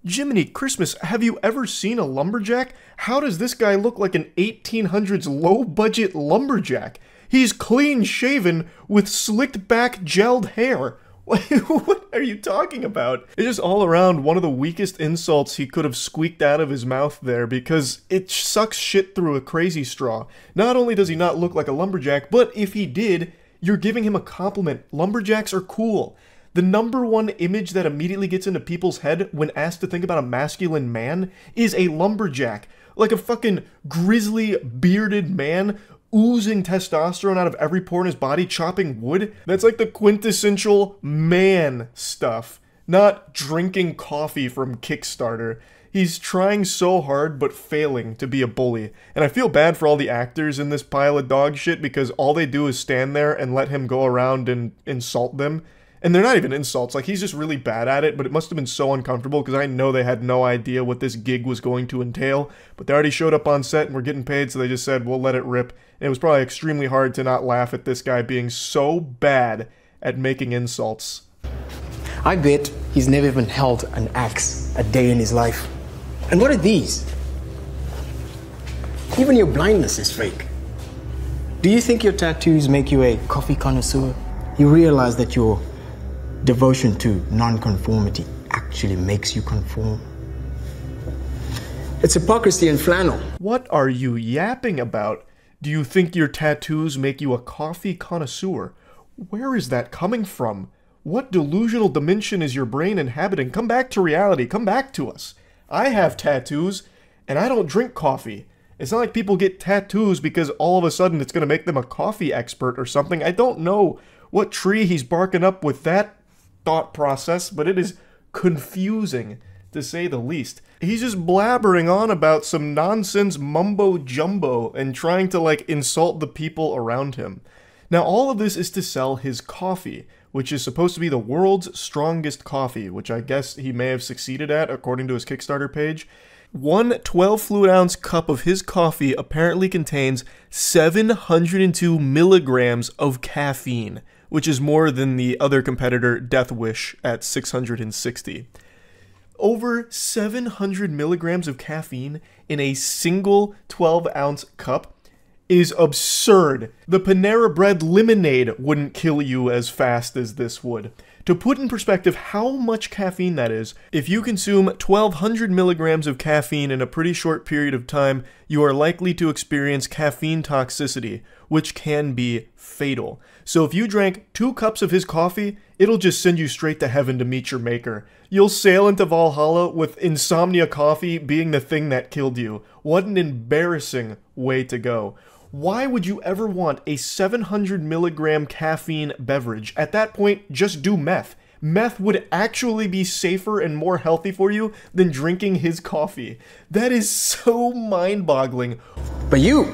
Jiminy Christmas, have you ever seen a lumberjack? How does this guy look like an 1800s low-budget lumberjack? He's clean-shaven with slicked-back gelled hair. What are you talking about? It's just all around one of the weakest insults he could have squeaked out of his mouth there, because it sucks shit through a crazy straw. Not only does he not look like a lumberjack, but if he did, you're giving him a compliment. Lumberjacks are cool. The #1 image that immediately gets into people's head when asked to think about a masculine man is a lumberjack. Like a fucking grizzly, bearded man oozing testosterone out of every pore in his body, chopping wood. That's like the quintessential man stuff, not drinking coffee from Kickstarter. He's trying so hard but failing to be a bully. And I feel bad for all the actors in this pile of dog shit, because all they do is stand there and let him go around and insult them. And they're not even insults, like he's just really bad at it, but it must have been so uncomfortable because I know they had no idea what this gig was going to entail. But they already showed up on set and were getting paid, so they just said, we'll let it rip. And it was probably extremely hard to not laugh at this guy being so bad at making insults. I bet he's never even held an axe a day in his life. And what are these? Even your blindness is fake. Do you think your tattoos make you a coffee connoisseur? You realize that your devotion to non-conformity actually makes you conform. It's hypocrisy and flannel. What are you yapping about? Do you think your tattoos make you a coffee connoisseur? Where is that coming from? What delusional dimension is your brain inhabiting? Come back to reality. Come back to us. I have tattoos, and I don't drink coffee. It's not like people get tattoos because all of a sudden it's going to make them a coffee expert or something. I don't know what tree he's barking up with that thought process, but it is confusing, to say the least. He's just blabbering on about some nonsense mumbo-jumbo and trying to, like, insult the people around him. Now, all of this is to sell his coffee, which is supposed to be the world's strongest coffee, which I guess he may have succeeded at, according to his Kickstarter page. One 12 fluid ounce cup of his coffee apparently contains 702 milligrams of caffeine, which is more than the other competitor, Death Wish, at 660. Over 700 milligrams of caffeine in a single 12-ounce cup is absurd. The Panera Bread lemonade wouldn't kill you as fast as this would. To put in perspective how much caffeine that is, if you consume 1,200 milligrams of caffeine in a pretty short period of time, you are likely to experience caffeine toxicity, which can be fatal. So if you drank 2 cups of his coffee, it'll just send you straight to heaven to meet your maker. You'll sail into Valhalla with insomnia coffee being the thing that killed you. What an embarrassing way to go. Why would you ever want a 700 milligram caffeine beverage? At that point, just do meth. Meth would actually be safer and more healthy for you than drinking his coffee. That is so mind-boggling. But you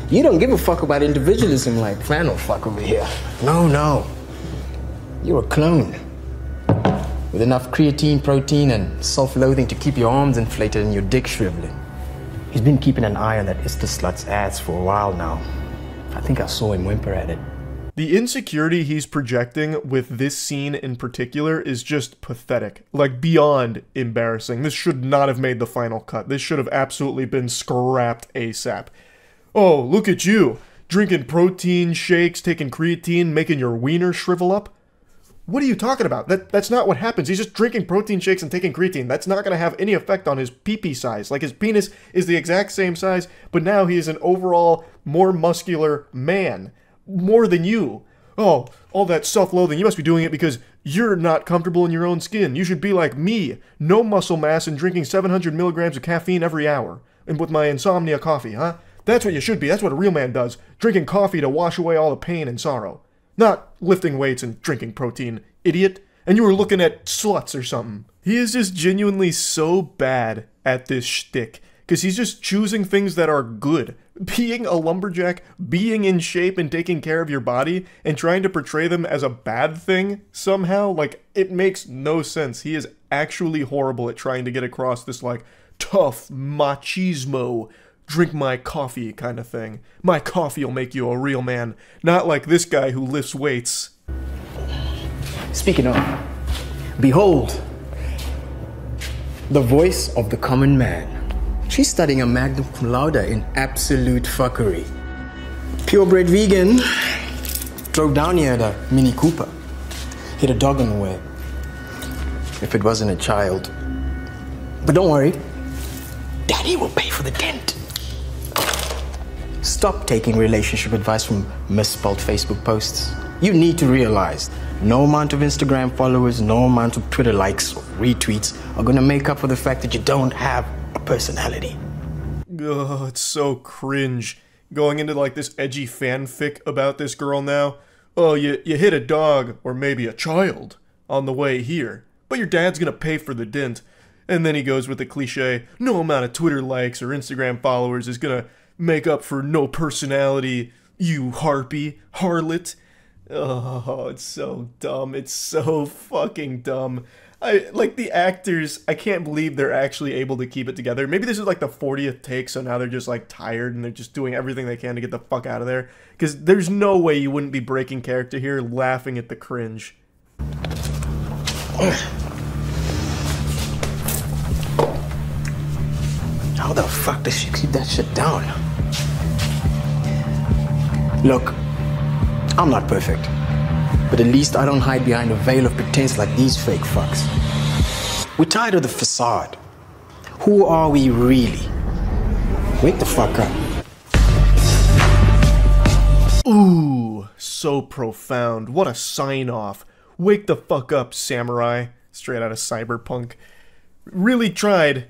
don't give a fuck about individualism like flannel fuck over here. No. You're a clone. With enough creatine, protein, and self-loathing to keep your arms inflated and your dick shriveling. He's been keeping an eye on that Ista slut's ads for a while now. I think I saw him whimper at it. The insecurity he's projecting with this scene in particular is just pathetic. Like, beyond embarrassing. This should not have made the final cut. This should have absolutely been scrapped ASAP. Oh, look at you. Drinking protein shakes, taking creatine, making your wiener shrivel up. What are you talking about? That's not what happens. He's just drinking protein shakes and taking creatine. That's not going to have any effect on his pee-pee size. Like, his penis is the exact same size, but now he is an overall more muscular man. More than you. Oh, all that self-loathing. You must be doing it because you're not comfortable in your own skin. You should be like me. No muscle mass and drinking 700 milligrams of caffeine every hour. And with my insomnia coffee, huh? That's what you should be. That's what a real man does. Drinking coffee to wash away all the pain and sorrow. Not lifting weights and drinking protein, idiot. And you were looking at sluts or something. He is just genuinely so bad at this shtick. Because he's just choosing things that are good. Being a lumberjack, being in shape and taking care of your body, and trying to portray them as a bad thing somehow, like, it makes no sense. He is actually horrible at trying to get across this, like, tough machismo, drink my coffee kind of thing. My coffee will make you a real man. Not like this guy who lifts weights. Speaking of, behold, the voice of the common man. She's studying a magna cum laude in absolute fuckery. Purebred vegan. Drove down here at a Mini Cooper. Hit a dog on the way. If it wasn't a child. But don't worry. Daddy will pay for the dent. Stop taking relationship advice from misspelled Facebook posts. You need to realize no amount of Instagram followers, no amount of Twitter likes or retweets are gonna make up for the fact that you don't have a personality. Ugh, it's so cringe. Going into like this edgy fanfic about this girl now. Oh, you hit a dog, or maybe a child, on the way here. But your dad's gonna pay for the dent. And then he goes with the cliche, no amount of Twitter likes or Instagram followers is gonna make up for no personality, you harpy, harlot. Oh, it's so dumb. It's so fucking dumb. Like, the actors, I can't believe they're actually able to keep it together. Maybe this is like the 40th take, so now they're just like tired and they're just doing everything they can to get the fuck out of there. Because there's no way you wouldn't be breaking character here laughing at the cringe. How the fuck does she keep that shit down? Look, I'm not perfect, but at least I don't hide behind a veil of pretense like these fake fucks. We're tired of the facade. Who are we really? Wake the fuck up. Ooh, so profound. What a sign-off. Wake the fuck up, samurai. Straight out of Cyberpunk. Really tried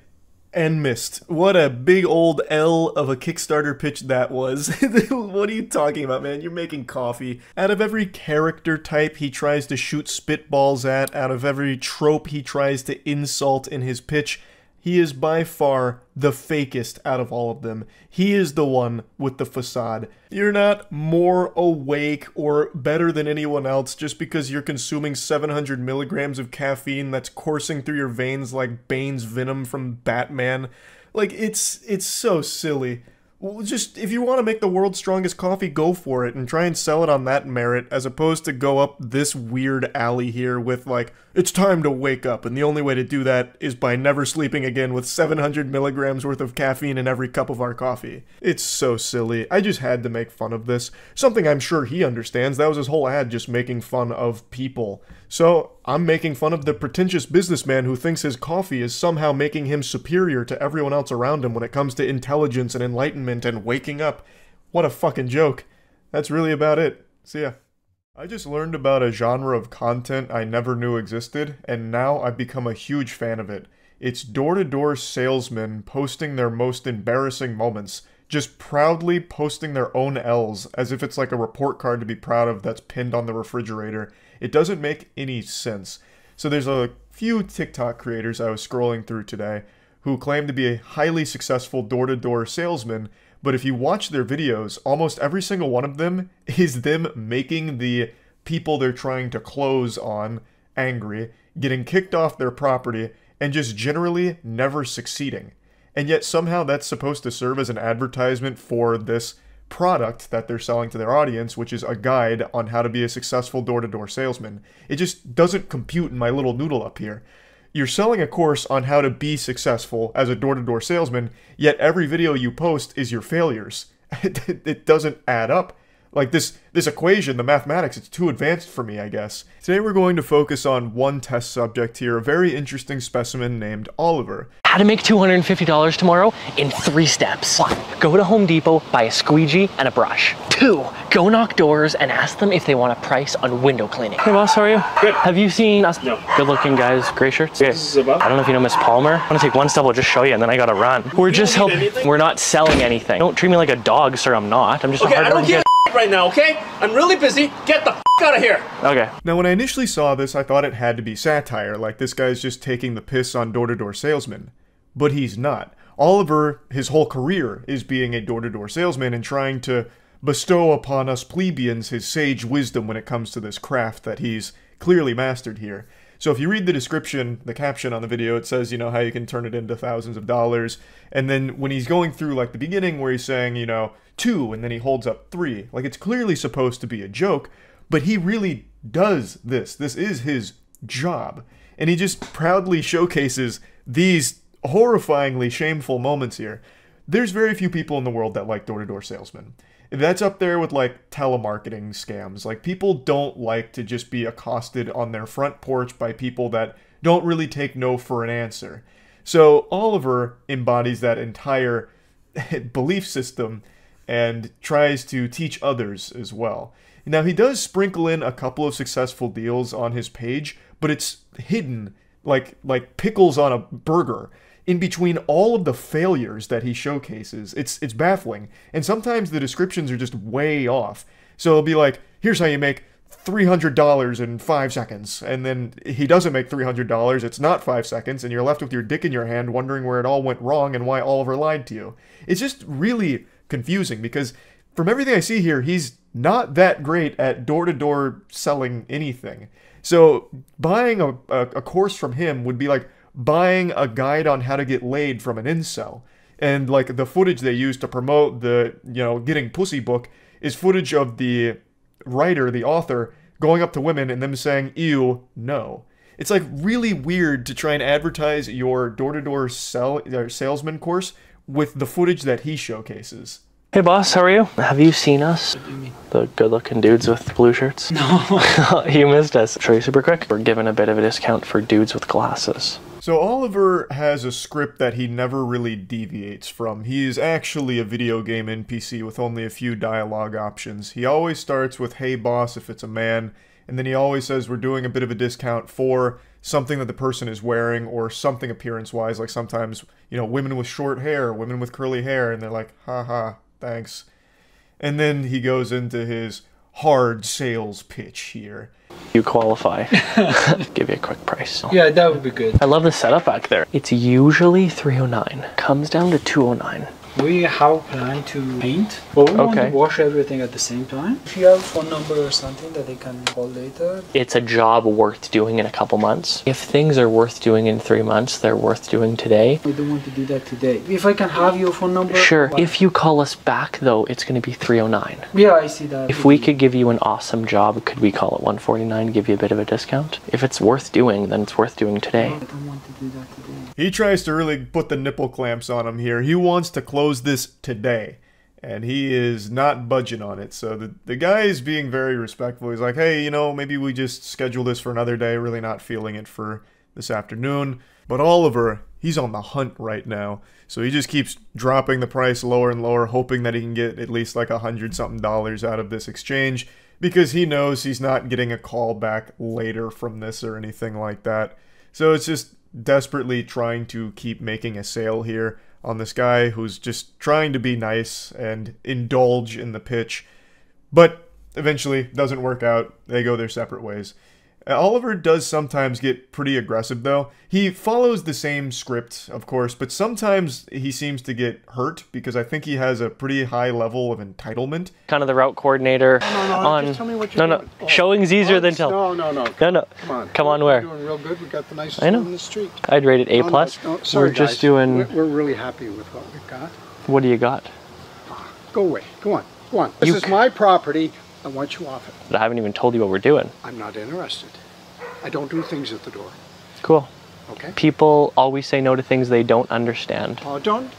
and missed. What a big old L of a Kickstarter pitch that was. What are you talking about, man? You're making coffee. Out of every character type he tries to shoot spitballs at, out of every trope he tries to insult in his pitch, he is by far the fakest out of all of them. He is the one with the facade. You're not more awake or better than anyone else just because you're consuming 700 milligrams of caffeine that's coursing through your veins like Bane's venom from Batman. Like, it's so silly. Well, just, if you want to make the world's strongest coffee, go for it and try and sell it on that merit, as opposed to go up this weird alley here with, like, it's time to wake up, and the only way to do that is by never sleeping again with 700 milligrams worth of caffeine in every cup of our coffee. It's so silly. I just had to make fun of this. Something I'm sure he understands. That was his whole ad, just making fun of people. So, I'm making fun of the pretentious businessman who thinks his coffee is somehow making him superior to everyone else around him when it comes to intelligence and enlightenment and waking up. What a fucking joke. That's really about it. See ya. I just learned about a genre of content I never knew existed, and now I've become a huge fan of it. It's door-to-door salesmen posting their most embarrassing moments, just proudly posting their own L's, as if it's like a report card to be proud of that's pinned on the refrigerator. It doesn't make any sense. So there's a few TikTok creators I was scrolling through today who claim to be a highly successful door-to-door salesman, but if you watch their videos, almost every single one of them is them making the people they're trying to close on angry, getting kicked off their property, and just generally never succeeding. And yet somehow that's supposed to serve as an advertisement for this product that they're selling to their audience, which is a guide on how to be a successful door-to-door salesman. It just doesn't compute in my little noodle up here. You're selling a course on how to be successful as a door-to-door salesman, yet every video you post is your failures. It doesn't add up. Like, this equation, the mathematics, it's too advanced for me, I guess. Today we're going to focus on one test subject here, a very interesting specimen named Oliver. How to make $250 tomorrow in 3 steps. 1. Go to Home Depot, buy a squeegee and a brush. 2. Go knock doors and ask them if they want a price on window cleaning. Hey boss, how are you? Good. Have you seen us? No. Good looking guys, gray shirts? Okay. This is about? I don't know if you know Miss Palmer. I'm gonna take one step, I'll just show you, and then I gotta run. We're just helping. We're not selling anything. Don't treat me like a dog, sir, I'm not. I'm just a hard-working kid. Right now, okay? I'm really busy. Get the f out of here. Okay. Now, when I initially saw this, I thought it had to be satire, like this guy's just taking the piss on door-to-door salesmen. But he's not. Oliver, his whole career is being a door-to-door salesman and trying to bestow upon us plebeians his sage wisdom when it comes to this craft that he's clearly mastered here. So if you read the description, the caption on the video, it says, you know, how you can turn it into thousands of dollars. And then when he's going through, like, the beginning where he's saying, you know, 2, and then he holds up 3. Like, it's clearly supposed to be a joke, but he really does this. This is his job. And he just proudly showcases these horrifyingly shameful moments here. There's very few people in the world that like door-to-door salesmen. That's up there with, like, telemarketing scams. Like, people don't like to just be accosted on their front porch by people that don't really take no for an answer. So Oliver embodies that entire belief system and tries to teach others as well. Now, he does sprinkle in a couple of successful deals on his page, but it's hidden like pickles on a burger in between all of the failures that he showcases. It's baffling. And sometimes the descriptions are just way off. So it'll be like, here's how you make $300 in 5 seconds. And then he doesn't make $300, it's not 5 seconds, and you're left with your dick in your hand wondering where it all went wrong and why Oliver lied to you. It's just really confusing because from everything I see here, he's not that great at door-to-door selling anything. So buying a course from him would be like buying a guide on how to get laid from an incel. And like the footage they use to promote the, you know, getting pussy book is footage of the writer, the author, going up to women and them saying, ew, no. It's like really weird to try and advertise your door-to-door salesman course with the footage that he showcases. Hey boss, how are you? Have you seen us? What do you mean? The good-looking dudes with blue shirts? No. You missed us. Show you super quick. We're giving a bit of a discount for dudes with glasses. So Oliver has a script that he never really deviates from. He is actually a video game NPC with only a few dialogue options. He always starts with, "Hey boss," if it's a man, and then he always says, "We're doing a bit of a discount for something that the person is wearing," or something appearance-wise, like sometimes, you know, women with short hair, women with curly hair, and they're like, "Haha, thanks." And then he goes into his hard sales pitch here. You qualify. Give you a quick price. Yeah, that would be good. I love the setup back there. It's usually $309. Comes down to $209. We have a plan to paint, but we want to wash everything at the same time. If you have a phone number or something that they can call later. It's a job worth doing in a couple months. If things are worth doing in 3 months, they're worth doing today. I don't want to do that today. If I can have your phone number. Sure. If you call us back though, it's going to be $309. Yeah, I see that. If we could give you an awesome job, could we call it $149, give you a bit of a discount? If it's worth doing, then it's worth doing today. I don't want to do that today. He tries to really put the nipple clamps on him here. He wants to close this today, and he is not budging on it. So the guy is being very respectful. He's like, "Hey, you know, maybe we just schedule this for another day. Really not feeling it for this afternoon." But Oliver, he's on the hunt right now. So he just keeps dropping the price lower and lower, hoping that he can get at least like $100-something out of this exchange, because he knows he's not getting a call back later from this or anything like that. So it's just desperately trying to keep making a sale here on this guy who's just trying to be nice and indulge in the pitch, but eventually doesn't work out. They go their separate ways. Oliver does sometimes get pretty aggressive though. He follows the same script, of course, but sometimes he seems to get hurt because I think he has a pretty high level of entitlement. Kind of the route coordinator Just tell me what you're doing. Showing's easier than telling. No. No. Come on, where? We're doing real good. We got the nicest I know. one in the street. I'd rate it A+. Sorry, We're just guys. doing... We're really happy with what we've got. What do you got? Go away. Go on. Go on. This is my property. I want you off it. But I haven't even told you what we're doing. I'm not interested. I don't do things at the door. Cool. Okay. People always say no to things they don't understand. Oh, don't.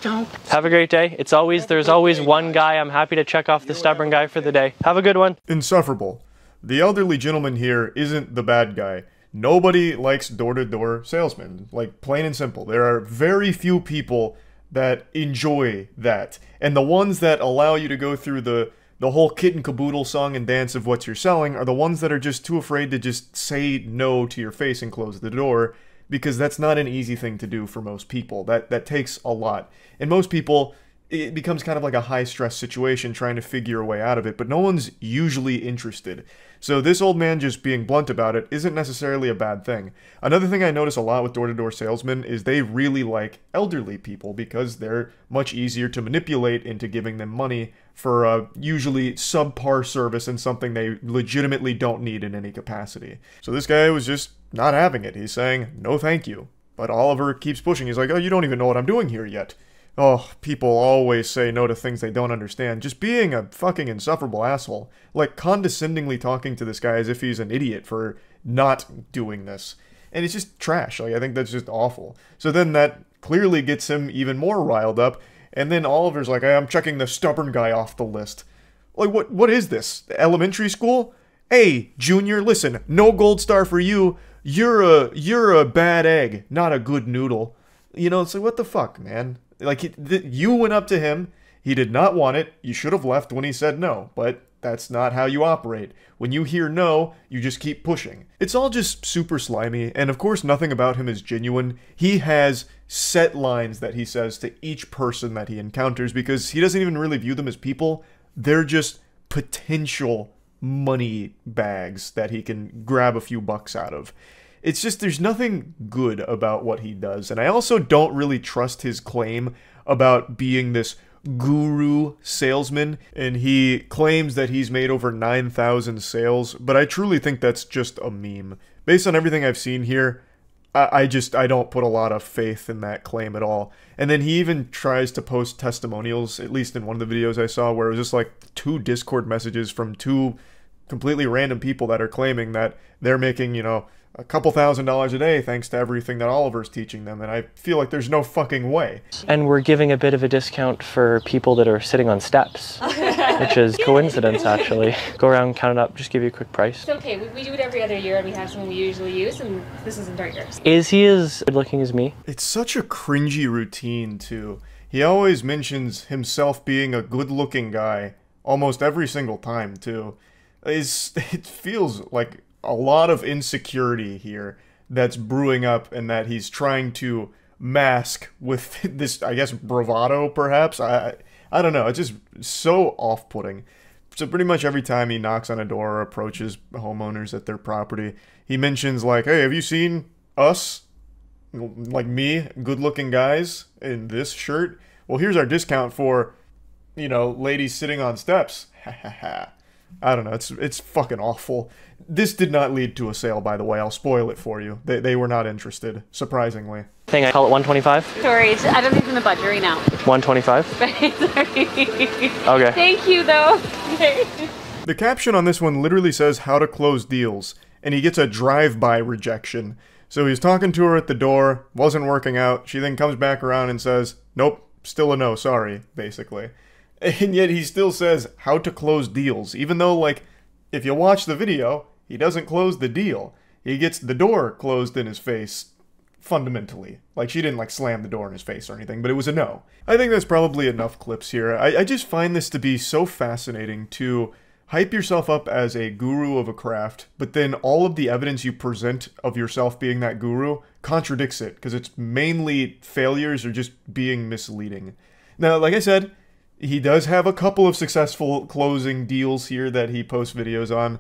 Have a great day. There's always one guy. I'm happy to check off the stubborn guy for the day. Have a good one. Insufferable. The elderly gentleman here isn't the bad guy. Nobody likes door-to-door salesmen. Like, plain and simple. There are very few people that enjoy that. And the ones that allow you to go through the whole kit and caboodle song and dance of what you're selling are the ones that are just too afraid to just say no to your face and close the door, because that's not an easy thing to do for most people. That takes a lot. And most people, it becomes kind of like a high-stress situation trying to figure a way out of it, but no one's usually interested. So this old man just being blunt about it isn't necessarily a bad thing. Another thing I notice a lot with door-to-door salesmen is they really like elderly people because they're much easier to manipulate into giving them money for a usually subpar service and something they legitimately don't need in any capacity. So this guy was just not having it. He's saying, "No thank you." But Oliver keeps pushing. He's like, "Oh, you don't even know what I'm doing here yet." Oh, people always say no to things they don't understand. Just being a fucking insufferable asshole. Like, condescendingly talking to this guy as if he's an idiot for not doing this. And it's just trash. Like, I think that's just awful. So then that clearly gets him even more riled up. And then Oliver's like, "Hey, I'm checking the stubborn guy off the list." Like, what is this? Elementary school? Hey, Junior, listen, no gold star for you. You're a bad egg, not a good noodle. You know, it's like, what the fuck, man? Like, you went up to him, he did not want it, you should have left when he said no, but that's not how you operate. When you hear no, you just keep pushing. It's all just super slimy, and of course nothing about him is genuine. He has set lines that he says to each person that he encounters because he doesn't even really view them as people. They're just potential money bags that he can grab a few bucks out of. It's just, there's nothing good about what he does. And I also don't really trust his claim about being this guru salesman. And he claims that he's made over 9,000 sales. But I truly think that's just a meme. Based on everything I've seen here, I don't put a lot of faith in that claim at all. And then he even tries to post testimonials, at least in one of the videos I saw, where it was just like 2 Discord messages from 2 completely random people that are claiming that they're making, you know, a couple $1,000s a day thanks to everything that Oliver's teaching them, and I feel like there's no fucking way. And we're giving a bit of a discount for people that are sitting on steps, which is coincidence actually. Go around, count it up, just give you a quick price. It's okay, we do it every other year and we have something we usually use, and this isn't our year. Is he as good looking as me? It's such a cringy routine too. He always mentions himself being a good-looking guy almost every single time too. It feels like a lot of insecurity here that's brewing up and that he's trying to mask with this, I guess, bravado perhaps. I don't know, it's just so off-putting. So pretty much every time he knocks on a door or approaches homeowners at their property, he mentions like, hey, have you seen us? Like me, good-looking guys in this shirt? Well, here's our discount for, you know, ladies sitting on steps. Ha ha ha. I don't know, it's fucking awful. This did not lead to a sale, by the way. I'll spoil it for you. They were not interested, surprisingly. I call it 125? Sorry, I don't think it's in the budget right now. 125? Sorry. Okay. Thank you, though. The caption on this one literally says how to close deals, and he gets a drive-by rejection. So he's talking to her at the door, wasn't working out. She then comes back around and says, nope, still a no, sorry, basically. And yet he still says how to close deals, even though, like, if you watch the video, he doesn't close the deal. He gets the door closed in his face, fundamentally. Like, she didn't, like, slam the door in his face or anything, but it was a no. I think that's probably enough clips here. I just find this to be so fascinating to hype yourself up as a guru of a craft, but then all of the evidence you present of yourself being that guru contradicts it, because it's mainly failures or just being misleading. Now, like I said, he does have a couple of successful closing deals here that he posts videos on,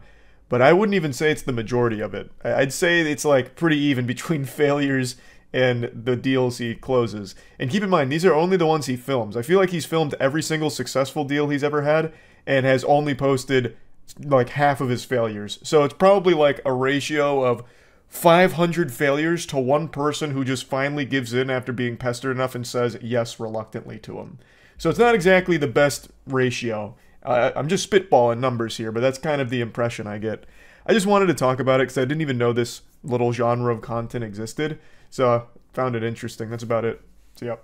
but I wouldn't even say it's the majority of it. I'd say it's like pretty even between failures and the deals he closes. And keep in mind, these are only the ones he films. I feel like he's filmed every single successful deal he's ever had and has only posted like half of his failures. So it's probably like a ratio of 500 failures to one person who just finally gives in after being pestered enough and says yes reluctantly to him. So it's not exactly the best ratio. I'm just spitballing numbers here, but that's kind of the impression I get. I just wanted to talk about it because I didn't even know this little genre of content existed. So I found it interesting. That's about it. See ya.